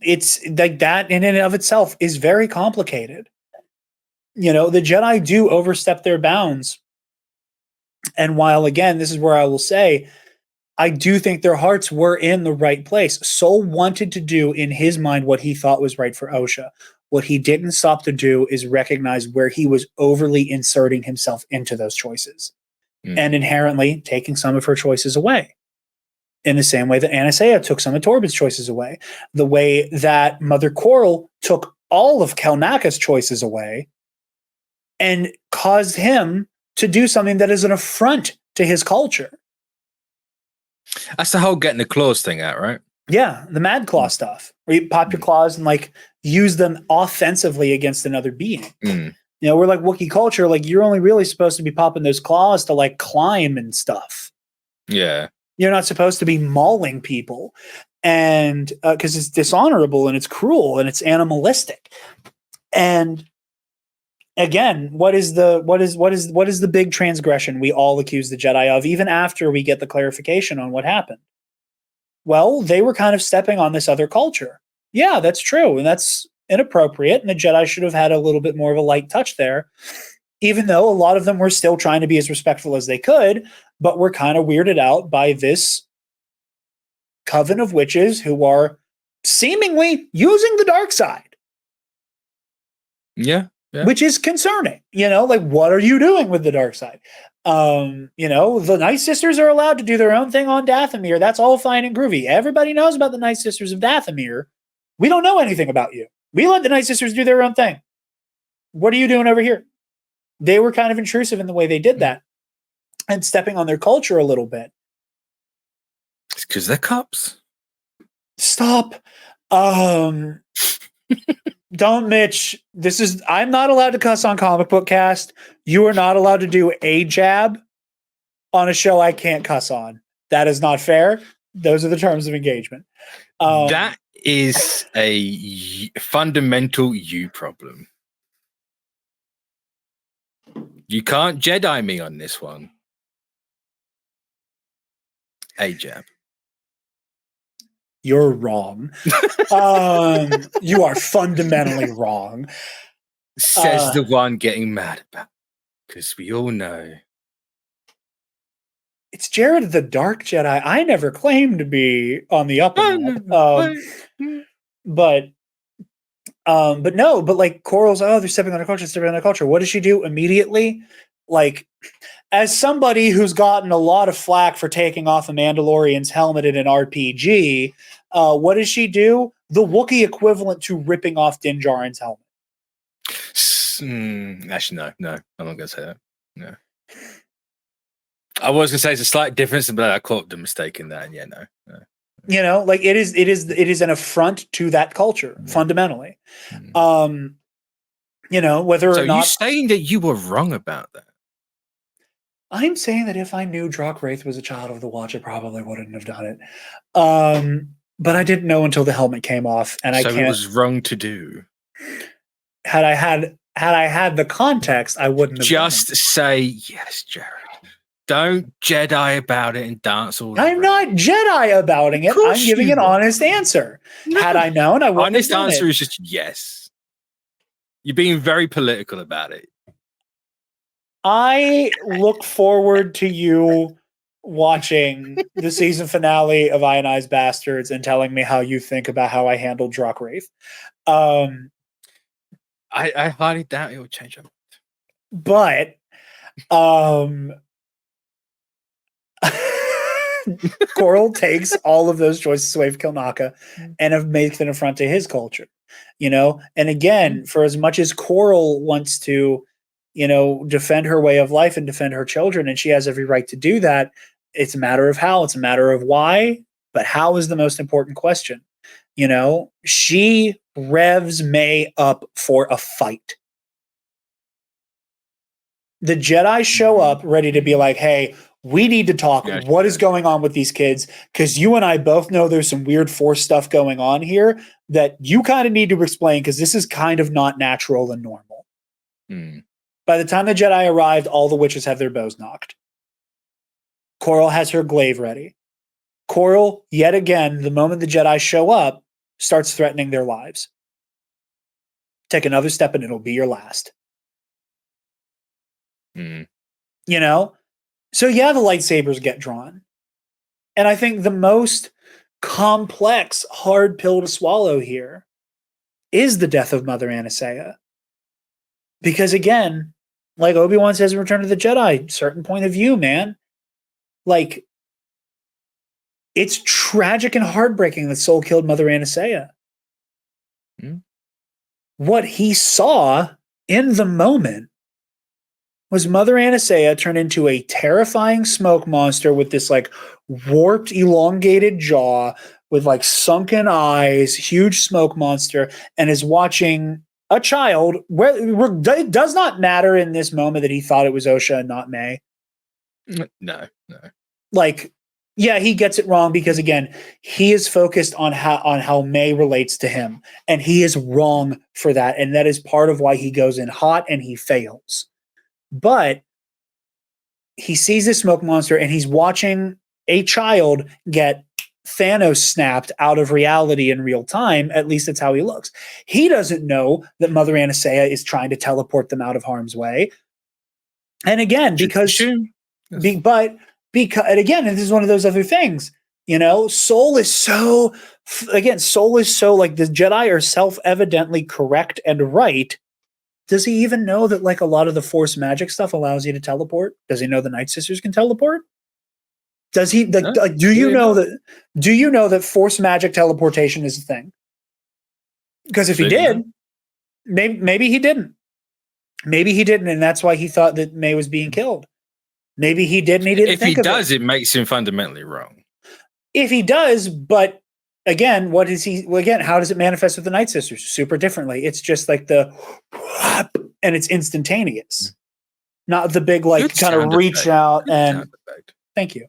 It's like that in and of itself is very complicated. The Jedi do overstep their bounds. And while, again, this is where I will say, I do think their hearts were in the right place. Soul wanted to do in his mind what he thought was right for Osha. What he didn't stop to do is recognize where he was overly inserting himself into those choices and inherently taking some of her choices away. in the same way that Anastasia took some of Torben's choices away, the way that Mother Coral took all of Kelnaka's choices away and caused him to do something that is an affront to his culture. That's the whole getting the claws thing out, right? Yeah, the Mad Claw stuff, where you pop your claws and like use them offensively against another being. Mm. You know, we're like Wookiee culture, like you're only really supposed to be popping those claws to like climb and stuff. Yeah. You're not supposed to be mauling people, and because it's dishonorable and it's cruel and it's animalistic. And again, what is the big transgression we all accuse the Jedi of, even after we get the clarification on what happened? Well, they were kind of stepping on this other culture. Yeah, that's true, and that's inappropriate, and the Jedi should have had a little bit more of a light touch there, even though a lot of them were still trying to be as respectful as they could, but were kind of weirded out by this coven of witches who are seemingly using the dark side. Yeah. Which is concerning. You know, like, what are you doing with the dark side? You know, the Night Sisters are allowed to do their own thing on Dathomir. That's all fine and groovy. Everybody knows about the Night Sisters of Dathomir. We don't know anything about you. We let the Night Sisters do their own thing. What are you doing over here? They were kind of intrusive in the way they did that and stepping on their culture a little bit. It's because they're cops. Stop. Don't, Mitch. I'm not allowed to cuss on Comic Book Cast. You are not allowed to do a jab on a show I can't cuss on. That is not fair. Those are the terms of engagement. That is a fundamental you problem. You can't Jedi me on this one. A jab. You're wrong. You are fundamentally wrong. Says the one getting mad about. Because we all know. It's Jared the Dark Jedi. I never claimed to be on the up and up. But no, but like Coral's, they're stepping on our culture, What does she do immediately? Like, as somebody who's gotten a lot of flack for taking off a Mandalorian's helmet in an RPG, what does she do? The Wookiee equivalent to ripping off Din Djarin's helmet. Actually, no. I'm not going to say that. No. I was going to say it's a slight difference, but I caught the mistake in that. And yeah, no. You know, like it is an affront to that culture, fundamentally. You know, whether or not. So you're saying that you were wrong about that? I'm saying that if I knew Drock Wraith was a child of the Watch, I probably wouldn't have done it. But I didn't know until the helmet came off, and so it was wrong to do. Had I had the context, I wouldn't have. Just say yes, Jared. Don't Jedi about it and dance all. I'm not Jedi about it. I'm giving an honest answer. No. Had I known, I wouldn't. Honest answer is just yes. You're being very political about it. I look forward to you watching the season finale of Ionized Bastards and telling me how you think about how I handled Drock Wraith. I highly doubt it will change up. But Coral takes all of those choices away from Kelnaka and makes it an affront to his culture. You know, and again, for as much as Coral wants to, you know, defend her way of life and defend her children, and she has every right to do that, it's a matter of how, it's a matter of why, but how is the most important question. You know, she revs May up for a fight. The Jedi show up ready to be like, hey, we need to talk. What is going on with these kids? Because you and I both know there's some weird Force stuff going on here that you kind of need to explain, because this is kind of not natural and normal. By the time the Jedi arrived, all the witches have their bows knocked. Coral has her glaive ready. Coral, yet again, the moment the Jedi show up, starts threatening their lives. Take another step and it'll be your last. You know? So yeah, the lightsabers get drawn. And I think the most complex, hard pill to swallow here is the death of Mother Anastasia. Because again, like Obi-Wan says in Return of the Jedi, certain point of view, man. Like, It's tragic and heartbreaking that Soul killed Mother Anastasia. What he saw in the moment was Mother Anastasia turn into a terrifying smoke monster with this like warped, elongated jaw, with like sunken eyes, huge smoke monster, and is watching a child. It does not matter in this moment that he thought it was Osha and not May. No. Like, yeah, he gets it wrong because again, he is focused on how May relates to him, and he is wrong for that, and that is part of why he goes in hot and he fails. But he sees this smoke monster and he's watching a child get Thanos snapped out of reality in real time. At least that's how he looks. He doesn't know that Mother Anastasia is trying to teleport them out of harm's way. And again, because and again, this is one of those other things, you know, Soul is so like the Jedi are self-evidently correct and right. Does he even know that like a lot of the Force magic stuff allows you to teleport? Does he know the Night Sisters can teleport? Does he? Do you know that Force magic teleportation is a thing? Because if he did, maybe he didn't. Maybe he didn't, and that's why he thought that May was being killed. Maybe he didn't. He didn't. If he does, it makes him fundamentally wrong. If he does, but again, what is he? Well, again, how does it manifest with the Night Sisters? Super differently. It's just like the, and it's instantaneous, not the big like kind of reach out and. Thank you.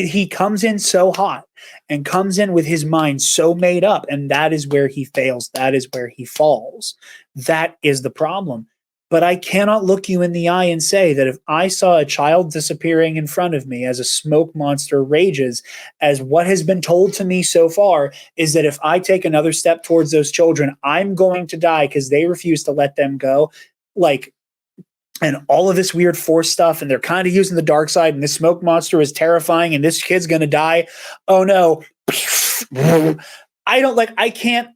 He comes in so hot and comes in with his mind so made up, and that is where he fails. That is where he falls. That is the problem. But I cannot look you in the eye and say that if I saw a child disappearing in front of me as a smoke monster rages, as what has been told to me so far is that if I take another step towards those children, I'm going to die because they refuse to let them go. Like, and all of this weird Force stuff, and they're kind of using the dark side, and this smoke monster is terrifying, and this kid's going to die. Oh no. I can't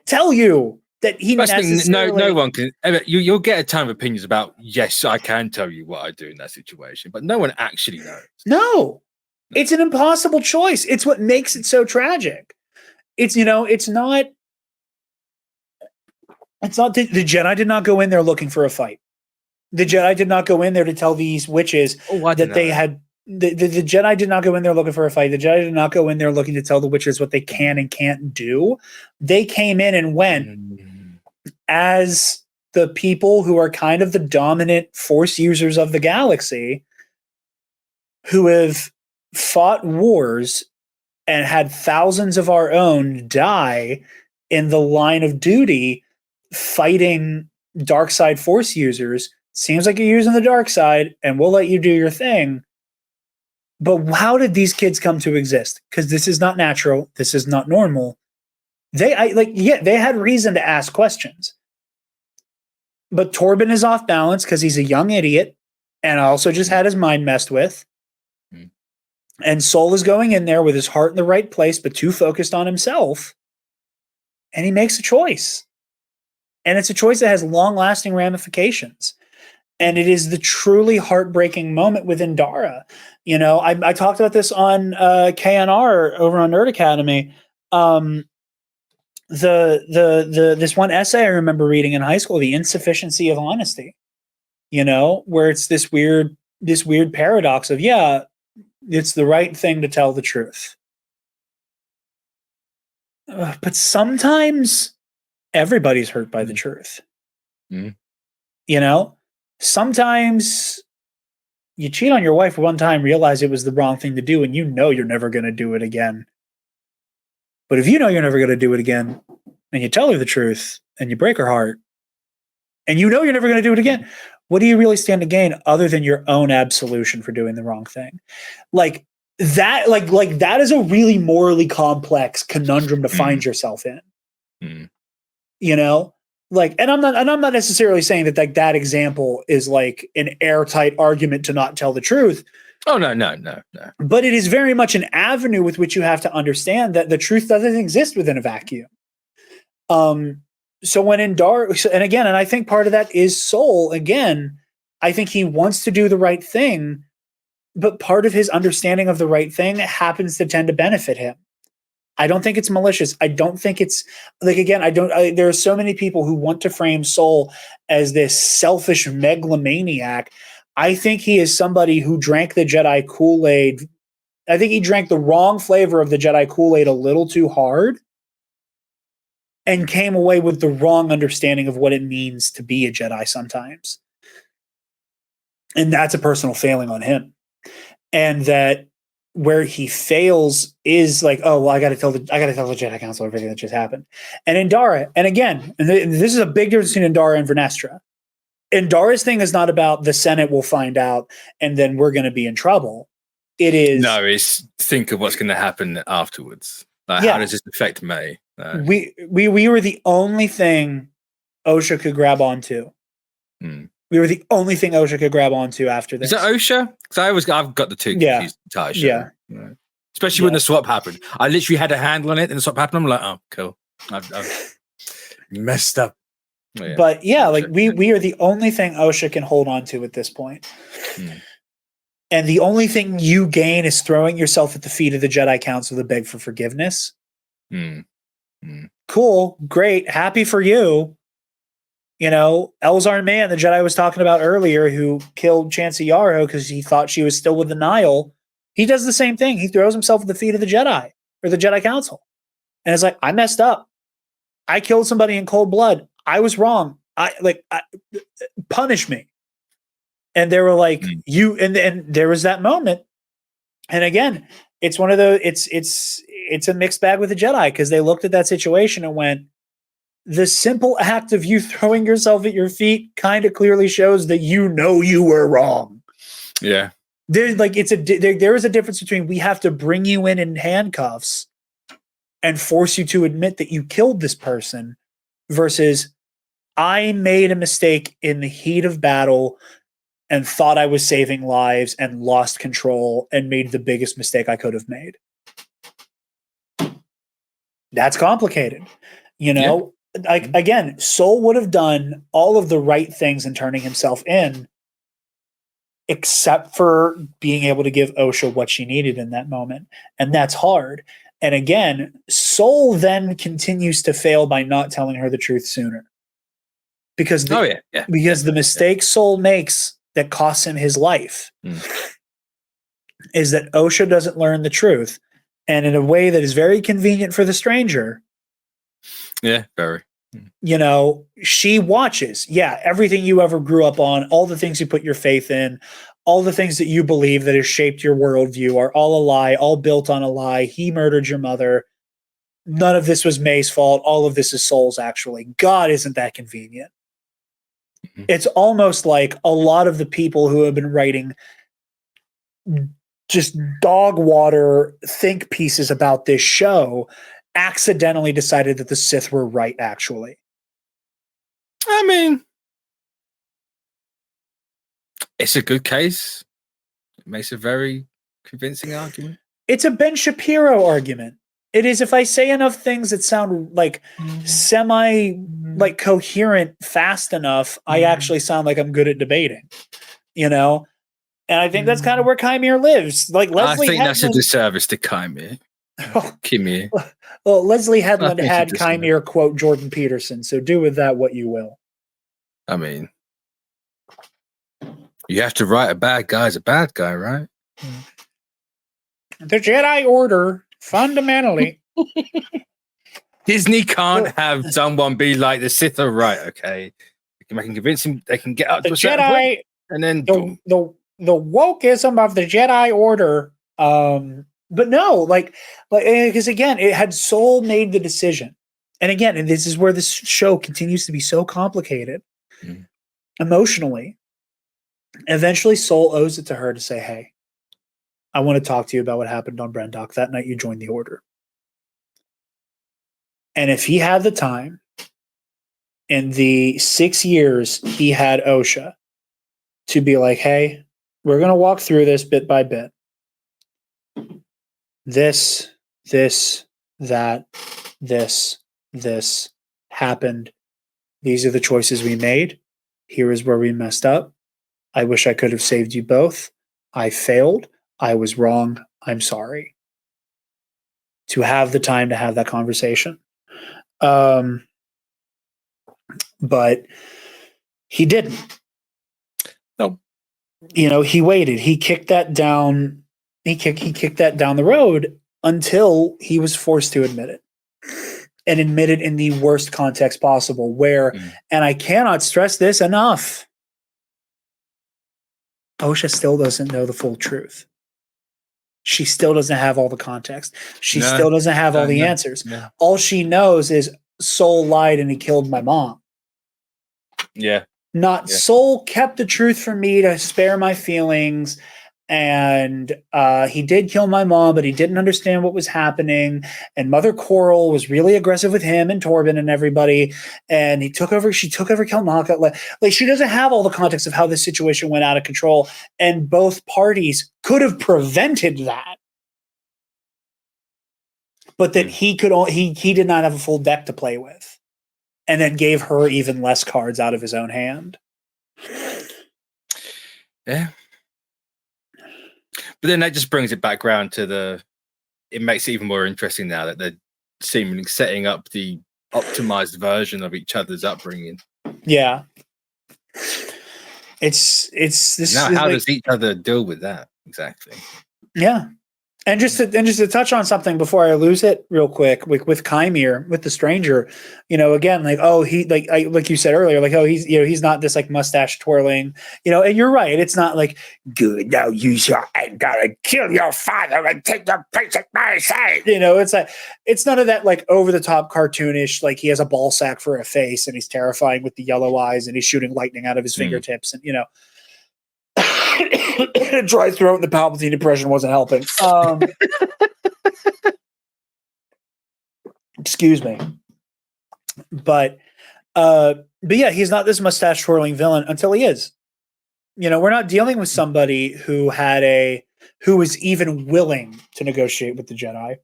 tell you that he necessarily... No one can. You'll get a ton of opinions about, yes, I can tell you what I do in that situation, but no one actually knows. No. It's an impossible choice. It's what makes it so tragic. It's not the Jedi did not go in there looking for a fight. The Jedi did not go in there to tell these witches that they had. The Jedi did not go in there looking for a fight. The Jedi did not go in there looking to tell the witches what they can and can't do. They came in and went as the people who are kind of the dominant Force users of the galaxy, who have fought wars and had thousands of our own die in the line of duty fighting dark side Force users. Seems like you're using the dark side, and we'll let you do your thing. But how did these kids come to exist? Because this is not natural. This is not normal. They had reason to ask questions. But Torben is off balance because he's a young idiot and also just had his mind messed with. And Soul is going in there with his heart in the right place, but too focused on himself. And he makes a choice. And it's a choice that has long-lasting ramifications. And it is the truly heartbreaking moment within Dara. You know, I talked about this on KNR over on Nerd Academy. This one essay I remember reading in high school, The Insufficiency of Honesty. You know, where it's this weird paradox of, yeah, it's the right thing to tell the truth. But sometimes everybody's hurt by the truth. You know? Sometimes you cheat on your wife one time, realize it was the wrong thing to do, and you know you're never going to do it again. But if you know you're never going to do it again, and you tell her the truth, and you break her heart, and you know you're never going to do it again, what do you really stand to gain other than your own absolution for doing the wrong thing? Like that is a really morally complex conundrum to find yourself in. You know? Like, and I'm not necessarily saying that example is like an airtight argument to not tell the truth. Oh, no. But it is very much an avenue with which you have to understand that the truth doesn't exist within a vacuum. So when in Dark, and I think part of that is Soul, again, I think he wants to do the right thing, but part of his understanding of the right thing happens to tend to benefit him. I don't think it's malicious. I don't think it's like, again, there are so many people who want to frame Soul as this selfish megalomaniac. I think he is somebody who drank the Jedi Kool-Aid. I think he drank the wrong flavor of the Jedi Kool-Aid a little too hard and came away with the wrong understanding of what it means to be a Jedi sometimes. And that's a personal failing on him. And that where he fails is like, oh, well, I got to tell the Jedi Council everything that just happened. And Indara, and again, this is a big difference between Indara and Vernestra. Indara's thing is not about the Senate will find out and then we're going to be in trouble. It is it's think of what's going to happen afterwards. Like, how does this affect May? We were the only thing OSHA could grab onto. We were the only thing OSHA could grab onto after this. Is that OSHA? Because I've got the two confused entire show. Yeah. Especially when the swap happened. I literally had a handle on it and the swap happened. I'm like, oh, cool. I've messed up. Yeah. But yeah, like we are the only thing OSHA can hold on to at this point. And the only thing you gain is throwing yourself at the feet of the Jedi Council to beg for forgiveness. Cool. Great. Happy for you. You know, Elzar Mann, the Jedi I was talking about earlier, who killed Chancey Yarrow because he thought she was still with the Nihil, he does the same thing. He throws himself at the feet of the Jedi or the Jedi Council. And it's like, I messed up. I killed somebody in cold blood. I was wrong. Punish me. And they were like, you, and there was that moment. And again, it's one of those, it's a mixed bag with the Jedi because they looked at that situation and went, the simple act of you throwing yourself at your feet kind of clearly shows that you know you were wrong. Yeah. There's like, there is a difference between we have to bring you in handcuffs and force you to admit that you killed this person versus I made a mistake in the heat of battle and thought I was saving lives and lost control and made the biggest mistake I could have made. That's complicated. You know, like, again, Soul would have done all of the right things in turning himself in, except for being able to give OSHA what she needed in that moment. And that's hard. And again, Soul then continues to fail by not telling her the truth sooner. Because the mistake Soul makes that costs him his life is that OSHA doesn't learn the truth. And in a way that is very convenient for the stranger. Yeah, very. You know, she watches, everything you ever grew up on, all the things you put your faith in, all the things that you believe that has shaped your worldview are all a lie, all built on a lie. He murdered your mother. None of this was May's fault. All of this is Soul's, actually. God, isn't that convenient? It's almost like a lot of the people who have been writing just dog water think pieces about this show accidentally decided that the Sith were right, actually. I mean, it's a good case. It makes a very convincing argument. It's a Ben Shapiro argument. It is if I say enough things that sound like coherent fast enough, I actually sound like I'm good at debating. You know? And I think that's kind of where Chimere lives. Like Leslie I think Hedlund, that's a disservice to Chimere. Kimmy. Well, Leslie Hedlund had Chimere quote Jordan Peterson, so do with that what you will. I mean, you have to write a bad guy as a bad guy, right? The Jedi Order, fundamentally. Disney can't have someone be like the Sith are right, okay? They can convince him, they can get up to a certain point, and then the wokeism of the Jedi Order. But no, like because again, it had Soul made the decision, and again, and this is where this show continues to be so complicated emotionally. Eventually, Soul owes it to her to say, "Hey, I want to talk to you about what happened on Brendok that night you joined the Order." And if he had the time, in the 6 years he had OSHA to be like, "Hey, we're going to walk through this bit by bit. This happened. These are the choices we made. Here is where we messed up. I wish I could have saved you both. I failed. I was wrong. I'm sorry. To have the time to have that conversation. But he didn't. No. He waited. He kicked that down. He kicked that down the road until he was forced to admit it. And admit it in the worst context possible, where, and I cannot stress this enough, Osha still doesn't know the full truth. She still doesn't have all the context. She still doesn't have all the answers. No. All she knows is Soul lied and he killed my mom. Yeah. Soul kept the truth from me to spare my feelings. And he did kill my mom, but he didn't understand what was happening. And Mother Coral was really aggressive with him and Torben and everybody. And she took over Kelnaka. Like she doesn't have all the context of how this situation went out of control. And both parties could have prevented that. But that he did not have a full deck to play with. And then gave her even less cards out of his own hand. Yeah. But then that just brings it back around to it makes it even more interesting now that they're seemingly setting up the optimized version of each other's upbringing. Yeah. It's this. Now, how does each other deal with that exactly? Yeah. And just to touch on something before I lose it real quick with Kymir, with the stranger, again, like you said earlier, he's not this like mustache twirling, and you're right. It's not like, good, now you gotta kill your father and take the place at my side. It's none of that like over the top cartoonish, like he has a ball sack for a face and he's terrifying with the yellow eyes and he's shooting lightning out of his fingertips and, dry throat and the Palpatine impression wasn't helping. Excuse me. But yeah, he's not this mustache twirling villain until he is. We're not dealing with somebody who was even willing to negotiate with the Jedi.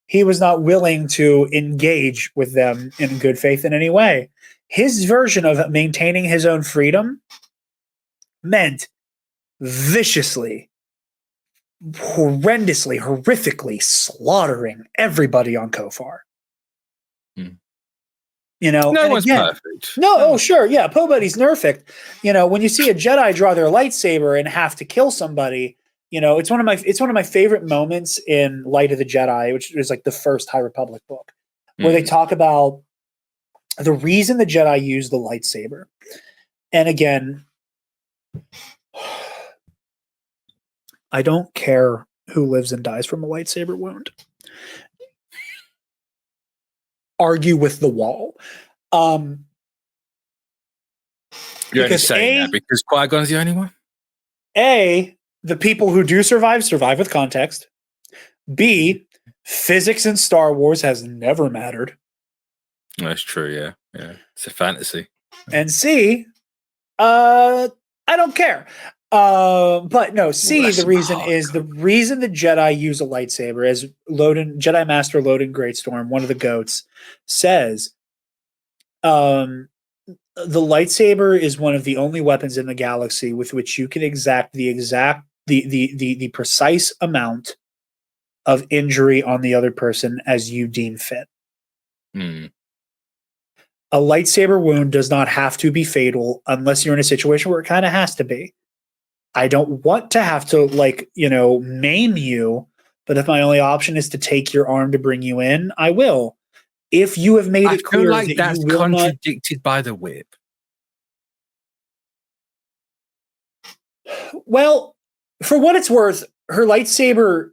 He was not willing to engage with them in good faith in any way. His version of maintaining his own freedom meant viciously, horrendously, horrifically slaughtering everybody on Kofar. No one's perfect. No, sure, yeah, Pobody's perfect. When you see a Jedi draw their lightsaber and have to kill somebody, it's one of my favorite moments in Light of the Jedi, which is like the first High Republic book, where they talk about the reason the Jedi use the lightsaber. And again, I don't care who lives and dies from a lightsaber wound. Argue with the wall. You're only saying that because Qui-Gon's the only one? A, the people who do survive with context. B, physics in Star Wars has never mattered. That's true, yeah. Yeah. It's a fantasy. And C, I don't care. But no, C, the reason the Jedi use a lightsaber, as Jedi Master Loden Greatstorm, one of the goats, says, the lightsaber is one of the only weapons in the galaxy with which you can exact the precise amount of injury on the other person as you deem fit. A lightsaber wound does not have to be fatal unless you're in a situation where it kind of has to be. I don't want to have to maim you, but if my only option is to take your arm to bring you in, I will. If you have made it clear that that's contradicted by the whip. Well, for what it's worth, her lightsaber,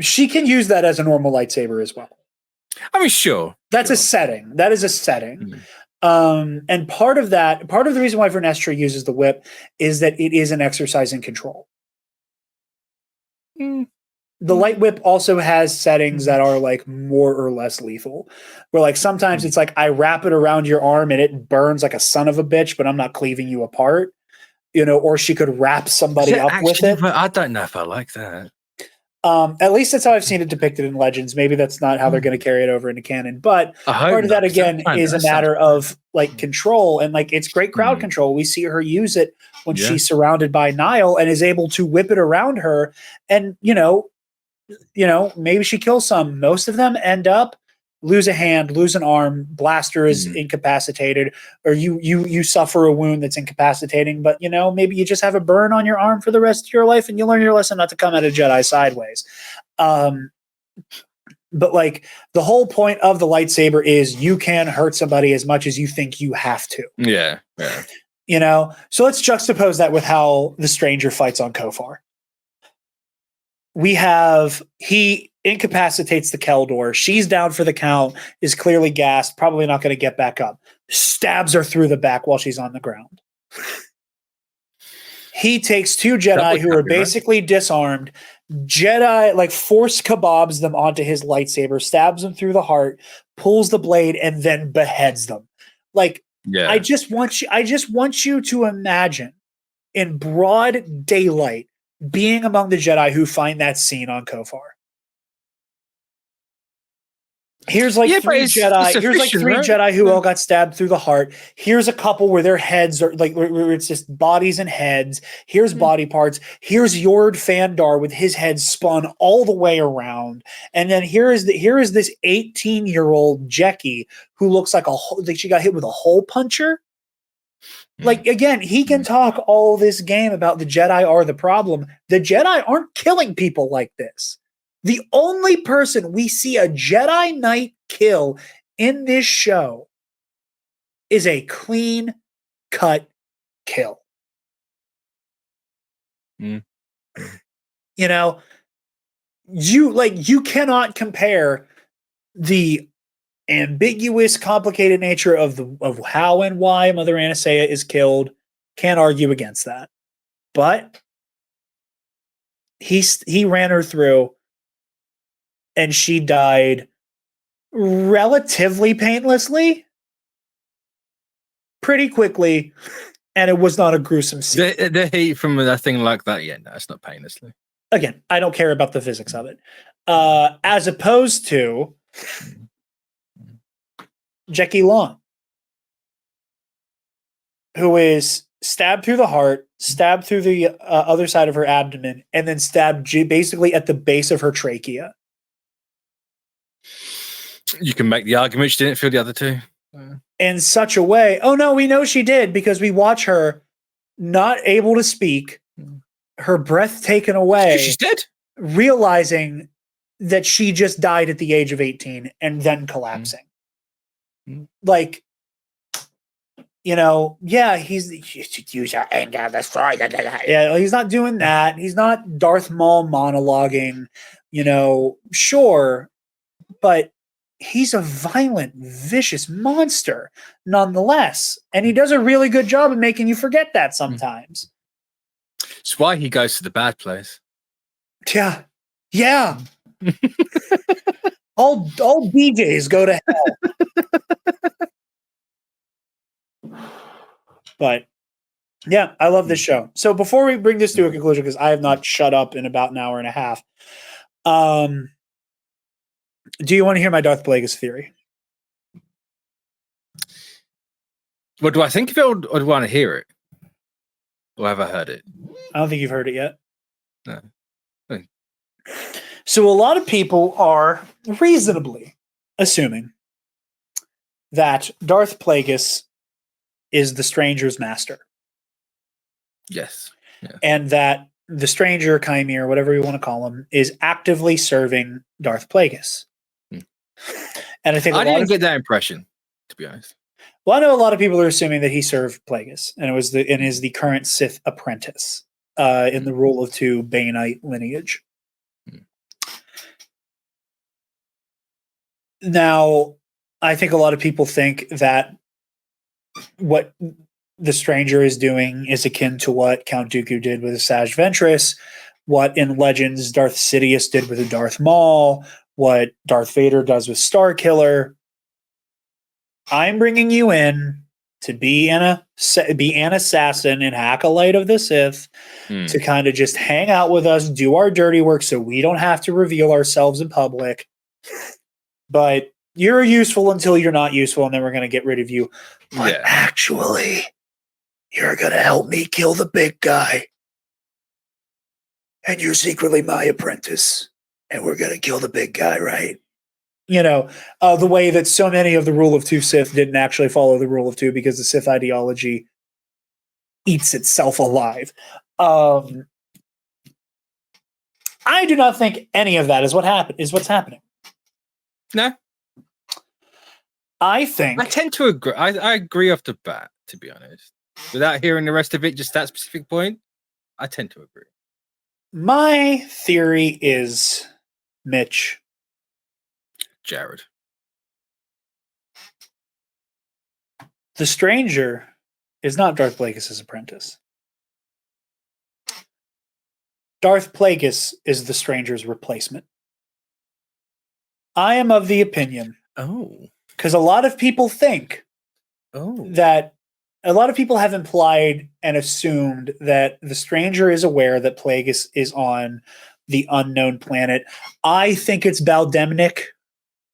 she can use that as a normal lightsaber as well. I mean, sure. That's a setting. That is a setting. And part of the reason why Vernestra uses the whip is that it is an exercise in control. The light whip also has settings that are like more or less lethal, where like sometimes it's like I wrap it around your arm and it burns like a son of a bitch, but I'm not cleaving you apart, or she could wrap somebody up with it. I don't know if I like that. At least that's how I've seen it depicted in Legends. Maybe that's not how they're going to carry it over into canon. But part of that, again, is a matter of like control, and like it's great crowd control. We see her use it when she's surrounded by Nile and is able to whip it around her. And, maybe she kills some. Most of them end up lose a hand, lose an arm, blaster is incapacitated, or you suffer a wound that's incapacitating, but maybe you just have a burn on your arm for the rest of your life and you learn your lesson not to come at a Jedi sideways. But like the whole point of the lightsaber is you can hurt somebody as much as you think you have to. Yeah. So let's juxtapose that with how the Stranger fights on Kofar. He incapacitates the Keldor. She's down for the count, is clearly gassed, probably not going to get back up. Stabs her through the back while she's on the ground. He takes two Jedi who are basically disarmed. Jedi, like, force kebabs them onto his lightsaber, stabs them through the heart, pulls the blade, and then beheads them. Like, I just want you to imagine in broad daylight being among the Jedi who find that scene on Kofar. Here's like three Jedi. Here's like three Jedi who all got stabbed through the heart. Here's a couple where their heads are like where it's just bodies and heads. Here's body parts. Here's Yord Fandar with his head spun all the way around. And then here is this 18-year-old Jecki who looks like she got hit with a hole puncher. Like, again, he can talk all this game about the Jedi are the problem. The Jedi aren't killing people like this. The only person we see a Jedi Knight kill in this show is a clean-cut kill. You cannot compare the ambiguous, complicated nature of how and why Mother Anastasia is killed. Can't argue against that. But he ran her through, and she died relatively painlessly, pretty quickly, and it was not a gruesome scene. The heat from a thing like that, no, it's not painlessly. Again, I don't care about the physics of it. As opposed to Jecki Long, who is stabbed through the heart, stabbed through the other side of her abdomen, and then stabbed basically at the base of her trachea. You can make the argument she didn't feel the other two. In such a way. Oh, no, we know she did because we watch her not able to speak, her breath taken away. She's dead. Realizing that she just died at the age of 18 and then collapsing. Like, he's use your anger, destroy. Yeah, he's not doing that. He's not Darth Maul monologuing, sure, but he's a violent, vicious monster nonetheless. And he does a really good job of making you forget that sometimes. It's why he goes to the bad place. Yeah. all DJs go to hell. But yeah, I love this show. So before we bring this to a conclusion, because I have not shut up in about an hour and a half, do you want to hear my Darth Plagueis theory? What do I think of it, or do I want to hear it? Or have I heard it? I don't think you've heard it yet. No. So a lot of people are reasonably assuming that Darth Plagueis is the Stranger's master. Yes. Yeah. And that the Stranger, Chimere, whatever you want to call him, is actively serving Darth Plagueis. And I think I didn't get that impression, to be honest. Well, I know a lot of people are assuming that he served Plagueis and is the current Sith apprentice in the rule of two Baneite lineage. Now, I think a lot of people think that what the Stranger is doing is akin to what Count Dooku did with Asajj Ventress, what in Legends Darth Sidious did with Darth Maul, what Darth Vader does with Starkiller. I'm bringing you in to be an assassin and Acolyte of the Sith, to kind of just hang out with us, do our dirty work so we don't have to reveal ourselves in public. But you're useful until you're not useful, and then we're going to get rid of you. But actually, you're going to help me kill the big guy. And you're secretly my apprentice. And we're going to kill the big guy, right? You know, the way that so many of the Rule of Two Sith didn't actually follow the Rule of Two because the Sith ideology eats itself alive. I do not think any of that is what's happening. No. I tend to agree. I agree off the bat, to be honest. Without hearing the rest of it, just that specific point, I tend to agree. My theory is Mitch. Jared. The Stranger is not Darth Plagueis' apprentice. Darth Plagueis is the Stranger's replacement. I am of the opinion. Because a lot of people think that a lot of people have implied and assumed that the Stranger is aware that Plagueis is on the unknown planet. I think it's Baldemnik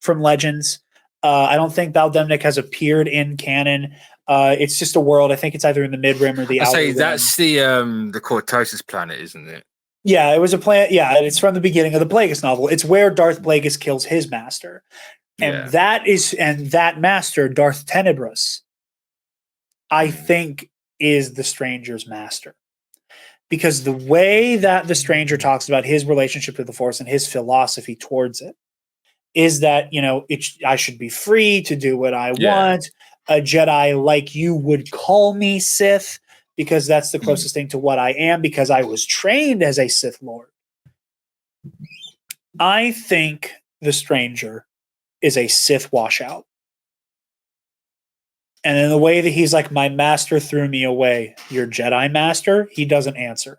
from Legends. I don't think Baldemnik has appeared in canon. It's just a world. I think it's either in the Mid-Rim or the Outer Rim. That's the Cortosis planet, isn't it? Yeah, it was a planet. Yeah, it's from the beginning of the Plagueis novel. It's where Darth Plagueis kills his master. And that master, Darth Tenebrous, I think is the Stranger's master. Because the way that the Stranger talks about his relationship with the Force and his philosophy towards it is that, you know, I should be free to do what I want. A Jedi like you would call me Sith because that's the closest thing to what I am because I was trained as a Sith Lord. I think the Stranger is a Sith washout. And in the way that he's like, my master threw me away, your Jedi master, he doesn't answer.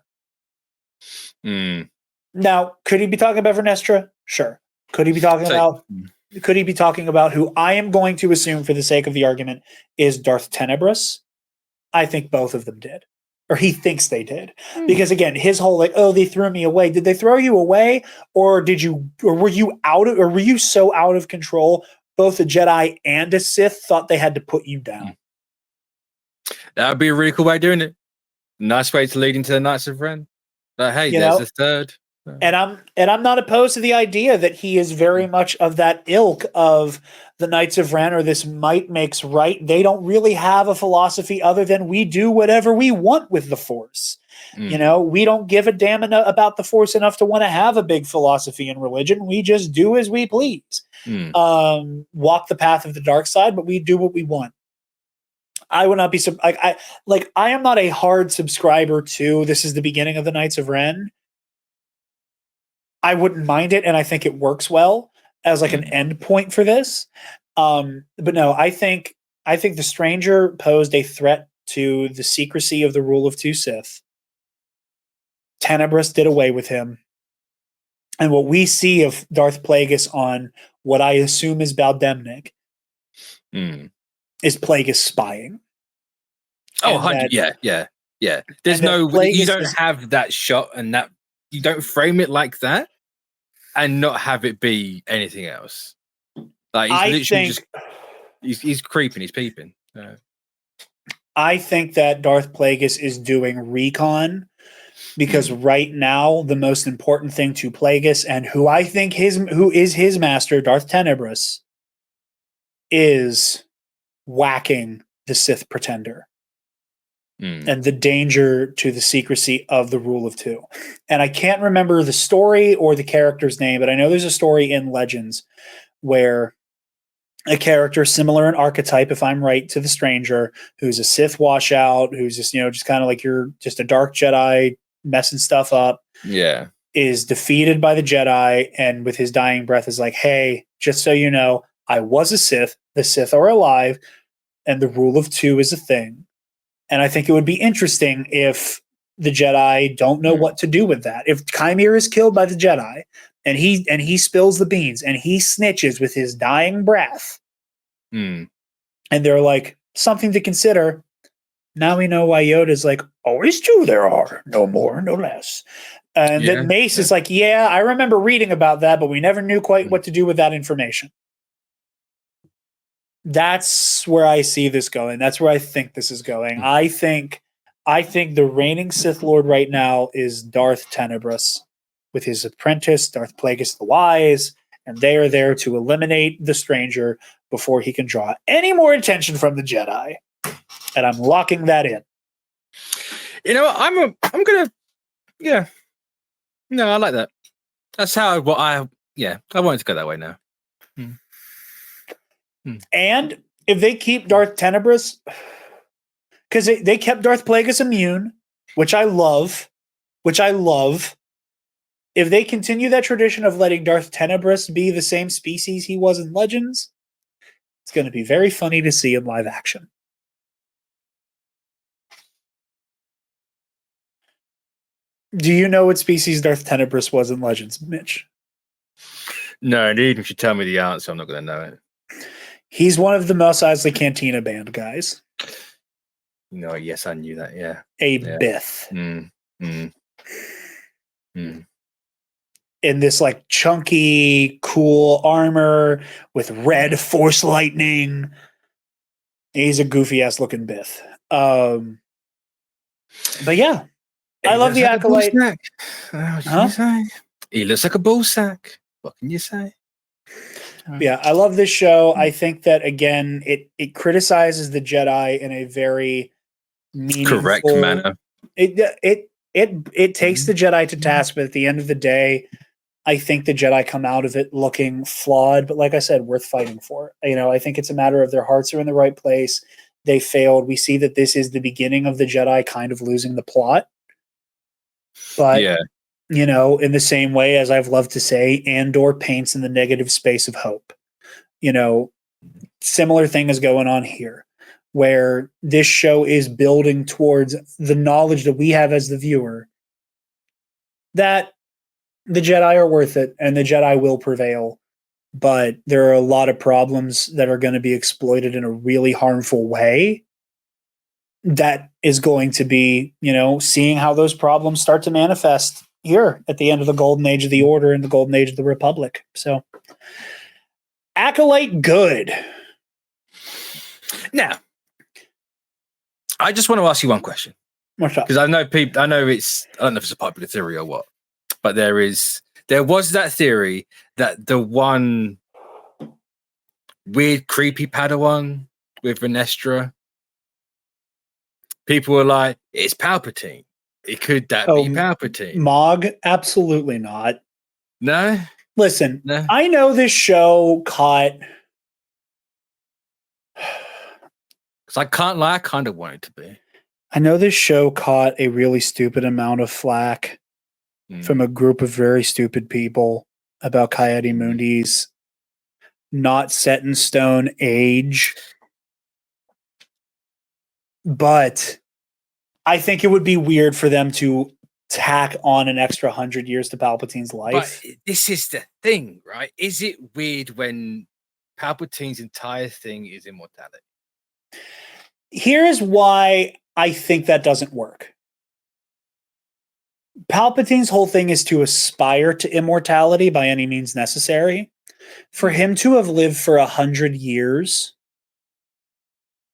Now, could he be talking about Vernestra? Sure. Could he be talking about who I am going to assume for the sake of the argument is Darth Tenebrous? I think both of them did. Or he thinks they did. Because again, his whole like, oh, they threw me away. Did they throw you away? Or were you so out of control both a Jedi and a Sith thought they had to put you down? That would be a really cool way of doing it. Nice way to lead into the Knights of Ren. But hey, there's a third. And I'm not opposed to the idea that he is very much of that ilk of the Knights of Ren or this might makes right. They don't really have a philosophy other than we do whatever we want with the Force. You know, we don't give a damn about the Force enough to want to have a big philosophy in religion. We just do as we please. Walk the path of the dark side, but we do what we want. I would not be I am not a hard subscriber to this is the beginning of the Knights of Ren. I wouldn't mind it, and I think it works well as like an end point for this. But no, I think the Stranger posed a threat to the secrecy of the Rule of Two Sith. Tenebrous did away with him. And what we see of Darth Plagueis on what I assume is Baldemnik is Plagueis spying. Yeah. There's you don't have that shot and that you don't frame it like that and not have it be anything else. Like he's creeping, he's peeping. I think that Darth Plagueis is doing recon because right now the most important thing to Plagueis and who I think who is his master, Darth Tenebrous, is whacking the Sith Pretender. And the danger to the secrecy of the Rule of Two. And I can't remember the story or the character's name, but I know there's a story in Legends where a character similar in archetype, if I'm right, to the Stranger, who's a Sith washout, who's just, just kind of like you're just a dark Jedi messing stuff up. Yeah. Is defeated by the Jedi and with his dying breath is like, hey, just so you know, I was a Sith, the Sith are alive, and the Rule of Two is a thing. And I think it would be interesting if the Jedi don't know what to do with that. If Chimera is killed by the Jedi and he spills the beans and he snitches with his dying breath, and they're like, something to consider. Now we know why Yoda's like, always two there are, no more, no less. And then Mace is like, yeah, I remember reading about that, but we never knew quite what to do with that information. That's where I see this going. That's where I think this is going. I think the reigning Sith Lord right now is Darth Tenebrous with his apprentice, Darth Plagueis the Wise, and they are there to eliminate the stranger before he can draw any more attention from the Jedi. And I'm locking that in. You know, I'm gonna, yeah. No, I like that. That's how I wanted to go that way now. And if they keep Darth Tenebrous, because they kept Darth Plagueis immune, which I love. If they continue that tradition of letting Darth Tenebrous be the same species he was in Legends, it's going to be very funny to see in live action. Do you know what species Darth Tenebrous was in Legends, Mitch? No, indeed. If you tell me the answer, I'm not going to know it. He's one of the Mos Eisley Cantina band guys. No, yes, I knew that. Yeah, Bith. In this like chunky, cool armor with red force lightning. He's a goofy ass looking Bith. But yeah, I love the Acolyte. What can you say? He looks like a bull sack. What can you say? Yeah, I love this show. I think that again, it criticizes the Jedi in a very meaningful, correct manner. It takes the Jedi to task, but at the end of the day, I think the Jedi come out of it looking flawed, but like I said, worth fighting for. You know, I think it's a matter of their hearts are in the right place. They failed. We see that this is the beginning of the Jedi kind of losing the plot. But you know, in the same way as I've loved to say, Andor paints in the negative space of hope. You know, similar thing is going on here, where this show is building towards the knowledge that we have as the viewer that the Jedi are worth it and the Jedi will prevail. But there are a lot of problems that are going to be exploited in a really harmful way. That is going to be, you know, seeing how those problems start to manifest here at the end of the Golden Age of the Order and the Golden Age of the Republic. So, Acolyte, good. Now, I just want to ask you one question. What's up? Because I know people. I don't know if it's a popular theory or what, but there was that theory that the one weird, creepy Padawan with Venestra, people were like, it's Palpatine. Could that be Palpatine? Mog? Absolutely not. No? Listen, No. I know this show caught... Because I can't lie, I kind of want it to be. I know this show caught a really stupid amount of flack from a group of very stupid people about Coyote Mundi's not set in stone age. But I think it would be weird for them to tack on an extra 100 years to Palpatine's life. But this is the thing, right? Is it weird when Palpatine's entire thing is immortality? Here's why I think that doesn't work. Palpatine's whole thing is to aspire to immortality by any means necessary. For him to have lived for 100 years,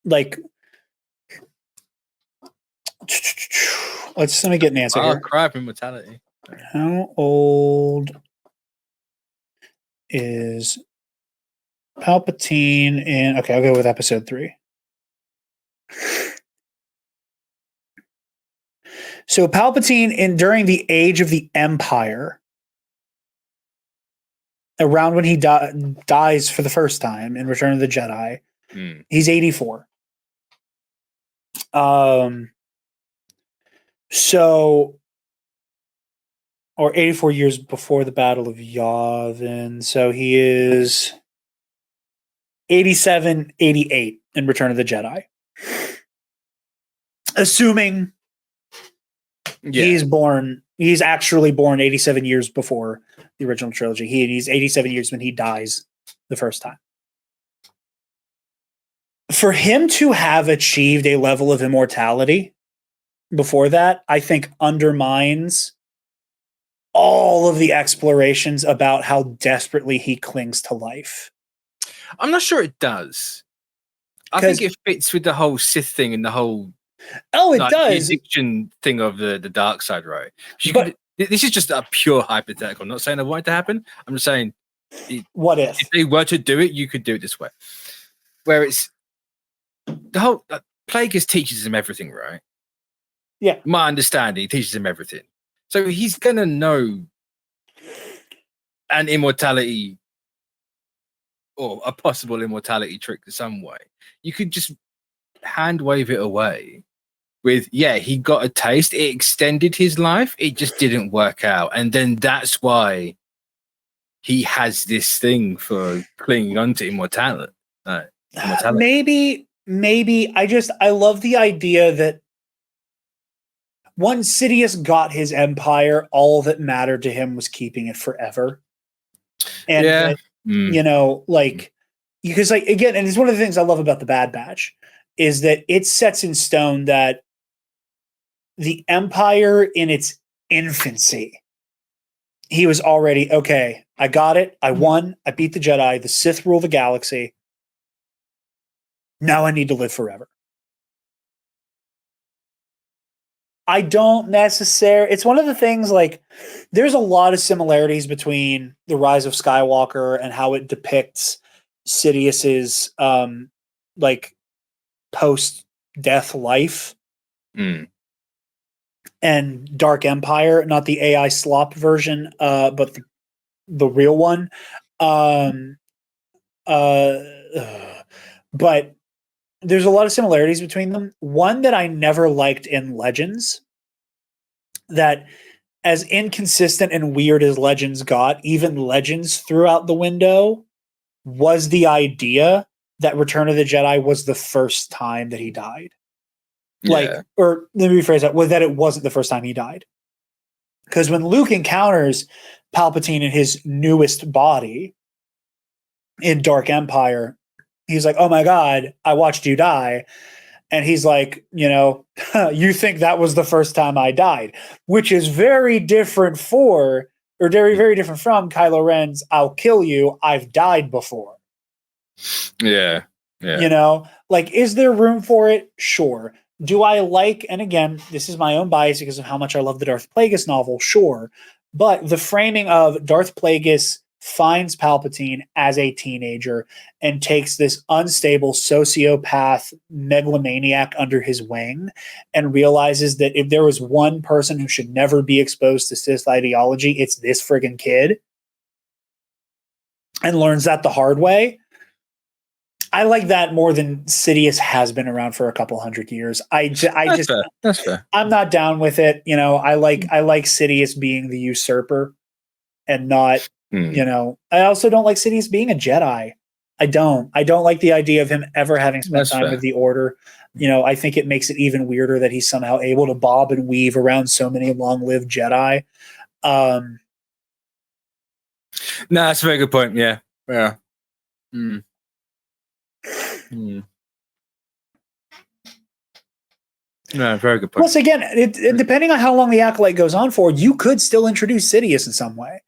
like... Let me get an answer here. Cry for immortality. How old is Palpatine in... Okay, I'll go with episode 3. So Palpatine during the age of the Empire, around when he dies for the first time in Return of the Jedi, he's 84. Or 84 years before the Battle of Yavin. So he is 87, 88 in Return of the Jedi. Assuming he's actually born 87 years before the original trilogy. He's 87 years when he dies the first time. for him to have achieved a level of immortality before that, I think undermines all of the explorations about how desperately he clings to life. I'm not sure it does. I think it fits with the whole Sith thing and the whole it does. the addiction thing of the dark side, right? This is just a pure hypothetical. I'm not saying I want it to happen. I'm just saying, what if they were to do it, you could do it this way, where it's the whole Plagueis teaches him everything, right? Yeah, my understanding, he teaches him everything, so he's gonna know an immortality or a possible immortality trick in some way. You could just hand wave it away with, he got a taste, it extended his life, it just didn't work out, and then that's why he has this thing for clinging on to immortality. Maybe I love the idea that once Sidious got his empire, all that mattered to him was keeping it forever. And that, because again, and it's one of the things I love about the Bad Batch is that it sets in stone that the Empire in its infancy, he was already, okay, I got it, I won, I beat the Jedi, the Sith rule the galaxy. Now I need to live forever. I don't necessarily, it's one of the things, there's a lot of similarities between The Rise of Skywalker and how it depicts Sidious's post-death life and Dark Empire, not the AI slop version, but the real one. But there's a lot of similarities between them. One that I never liked in Legends, that as inconsistent and weird as Legends got, even Legends threw out the window, was the idea that Return of the Jedi was the first time that he died. Or let me rephrase that, that it wasn't the first time he died. Because when Luke encounters Palpatine in his newest body in Dark Empire, he's like, oh my God, I watched you die. And he's like, you think that was the first time I died, which is very different very, very different from Kylo Ren's, I'll kill you, I've died before. Yeah. Is there room for it? Sure. Do I and again, this is my own bias because of how much I love the Darth Plagueis novel, sure. But the framing of Darth Plagueis finds Palpatine as a teenager and takes this unstable sociopath megalomaniac under his wing and realizes that if there was one person who should never be exposed to Sith ideology, it's this friggin' kid, and learns that the hard way. I like that more than Sidious has been around for a couple hundred years. That's fair. I'm not down with it. I like Sidious being the usurper and not, I also don't like Sidious being a Jedi. I don't like the idea of him ever having spent time with the Order. I think it makes it even weirder that he's somehow able to bob and weave around so many long-lived Jedi. No, that's a very good point. Yeah. No, very good point. Plus, again, depending on how long the Acolyte goes on for, you could still introduce Sidious in some way.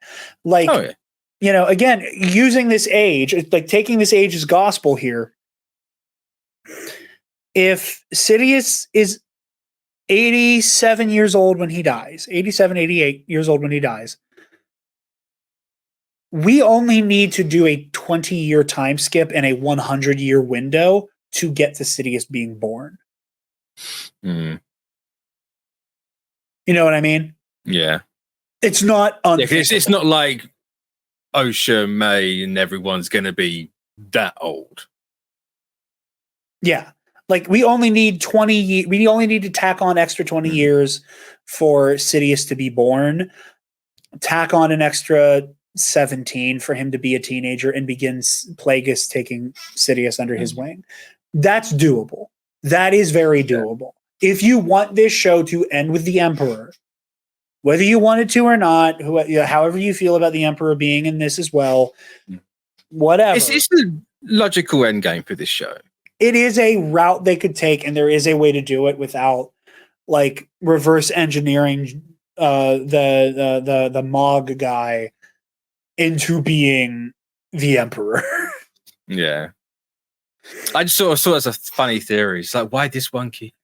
Again, using this age, taking this age as gospel here. If Sidious is 87 years old when he dies, 87, 88 years old when he dies, we only need to do a 20-year time skip and a 100-year window to get to Sidious being born. You know what I mean? Yeah. It's not it's not like Osha, May, and everyone's going to be that old. Yeah. We only need 20 we only need to tack on extra 20 years for Sidious to be born. Tack on an extra 17 for him to be a teenager and begins Plagueis taking Sidious under his wing. That's doable. That is very doable. If you want this show to end with the Emperor, whether you want it to or not, however you feel about the Emperor being in this as well, whatever. It's the logical end game for this show. it is a route they could take, and there is a way to do it without like reverse engineering the Mog guy into being the Emperor. Yeah. I just sort of saw it as a funny theory. It's like, why this monkey?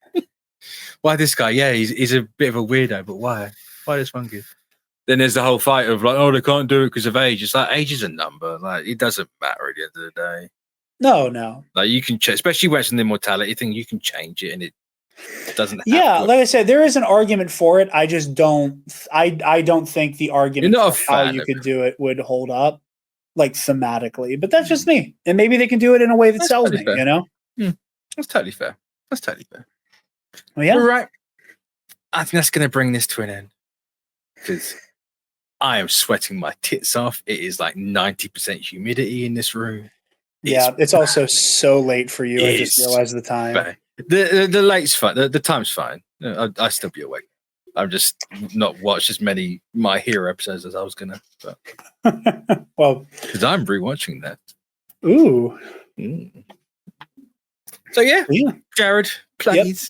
Why this guy? Yeah, he's a bit of a weirdo, but why? Why this monkey? Then there's the whole fight of like, oh, they can't do it because of age. It's like age is a number. Like it doesn't matter at the end of the day. No. Like you can, especially when it's an immortality thing, you can change it, and it doesn't. Yeah, like I said, there is an argument for it. I just don't. I don't think the argument for how you could do it would hold up, like thematically. But that's just me, and maybe they can do it in a way that sells me. Fair. You know, that's totally fair. That's totally fair. Well, yeah, all right. I think that's going to bring this to an end because I am sweating my tits off. It is like 90% humidity in this room. It's also so late for you. I just realized the time. Bad. The late's fine. The time's fine. I still be awake. I've just not watched as many My Hero episodes as I was gonna. But well, because I'm rewatching that. Ooh. So yeah, Jared, please.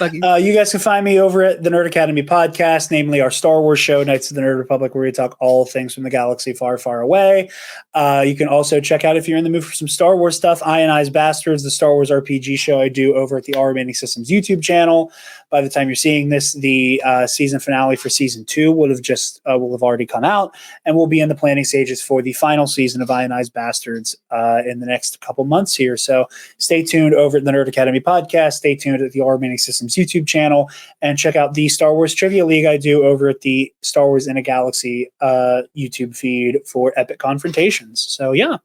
You guys can find me over at the Nerd Academy podcast, namely our Star Wars show, Knights of the Nerd Republic, where we talk all things from the galaxy far, far away. You can also check out, if you're in the mood for some Star Wars stuff, Ionize Bastards, the Star Wars RPG show I do over at the All Remaining Systems YouTube channel. By the time you're seeing this, the season finale for season 2 will have already come out, and we'll be in the planning stages for the final season of Ionized Bastards in the next couple months here. So stay tuned over at the Nerd Academy podcast. Stay tuned at the All Remaining Systems YouTube channel, and check out the Star Wars Trivia League I do over at the Star Wars in a Galaxy YouTube feed for epic confrontations. So yeah.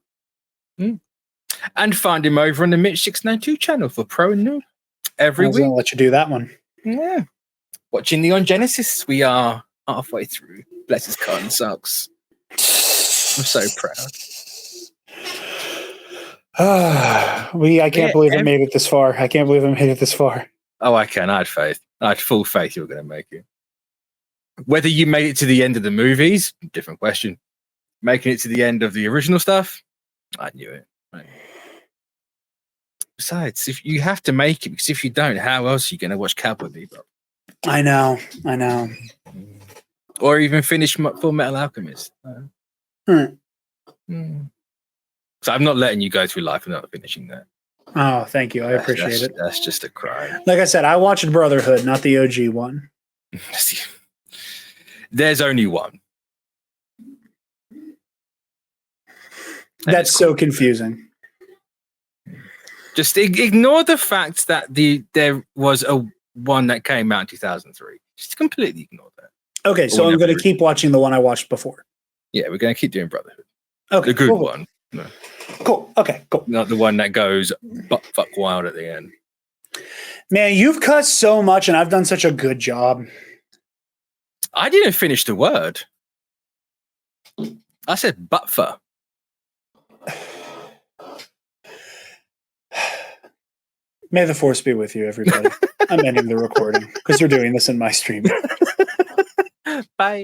And find him over on the Mitch692 channel for Pro and Noob every week. I'll let you do that one. Yeah. Watching Neon Genesis. We are halfway through. Bless his cotton socks. I'm so proud. I can't believe I made it this far. Oh, I can. I had faith. I had full faith you were going to make it. Whether you made it to the end of the movies, different question. Making it to the end of the original stuff, I knew it. Right. Besides, if you have to make it, because if you don't, how else are you going to watch Cowboy Bebop? I know. Or even finish Full Metal Alchemist. So I'm not letting you go through life without finishing that. Oh, thank you. I appreciate it. That's just a crime. Like I said, I watched Brotherhood, not the OG one. There's only one. That's so confusing. Just ignore the fact that there was a one that came out in 2003. Just completely ignore that. Okay, so I'm going to keep watching the one I watched before. Yeah, we're going to keep doing Brotherhood. Okay, the good one. No. Cool. Okay, cool. Not the one that goes fuck wild at the end. Man, you've cussed so much, and I've done such a good job. I didn't finish the word. I said butfer. May the force be with you, everybody. I'm ending the recording because we're doing this in my stream. Bye.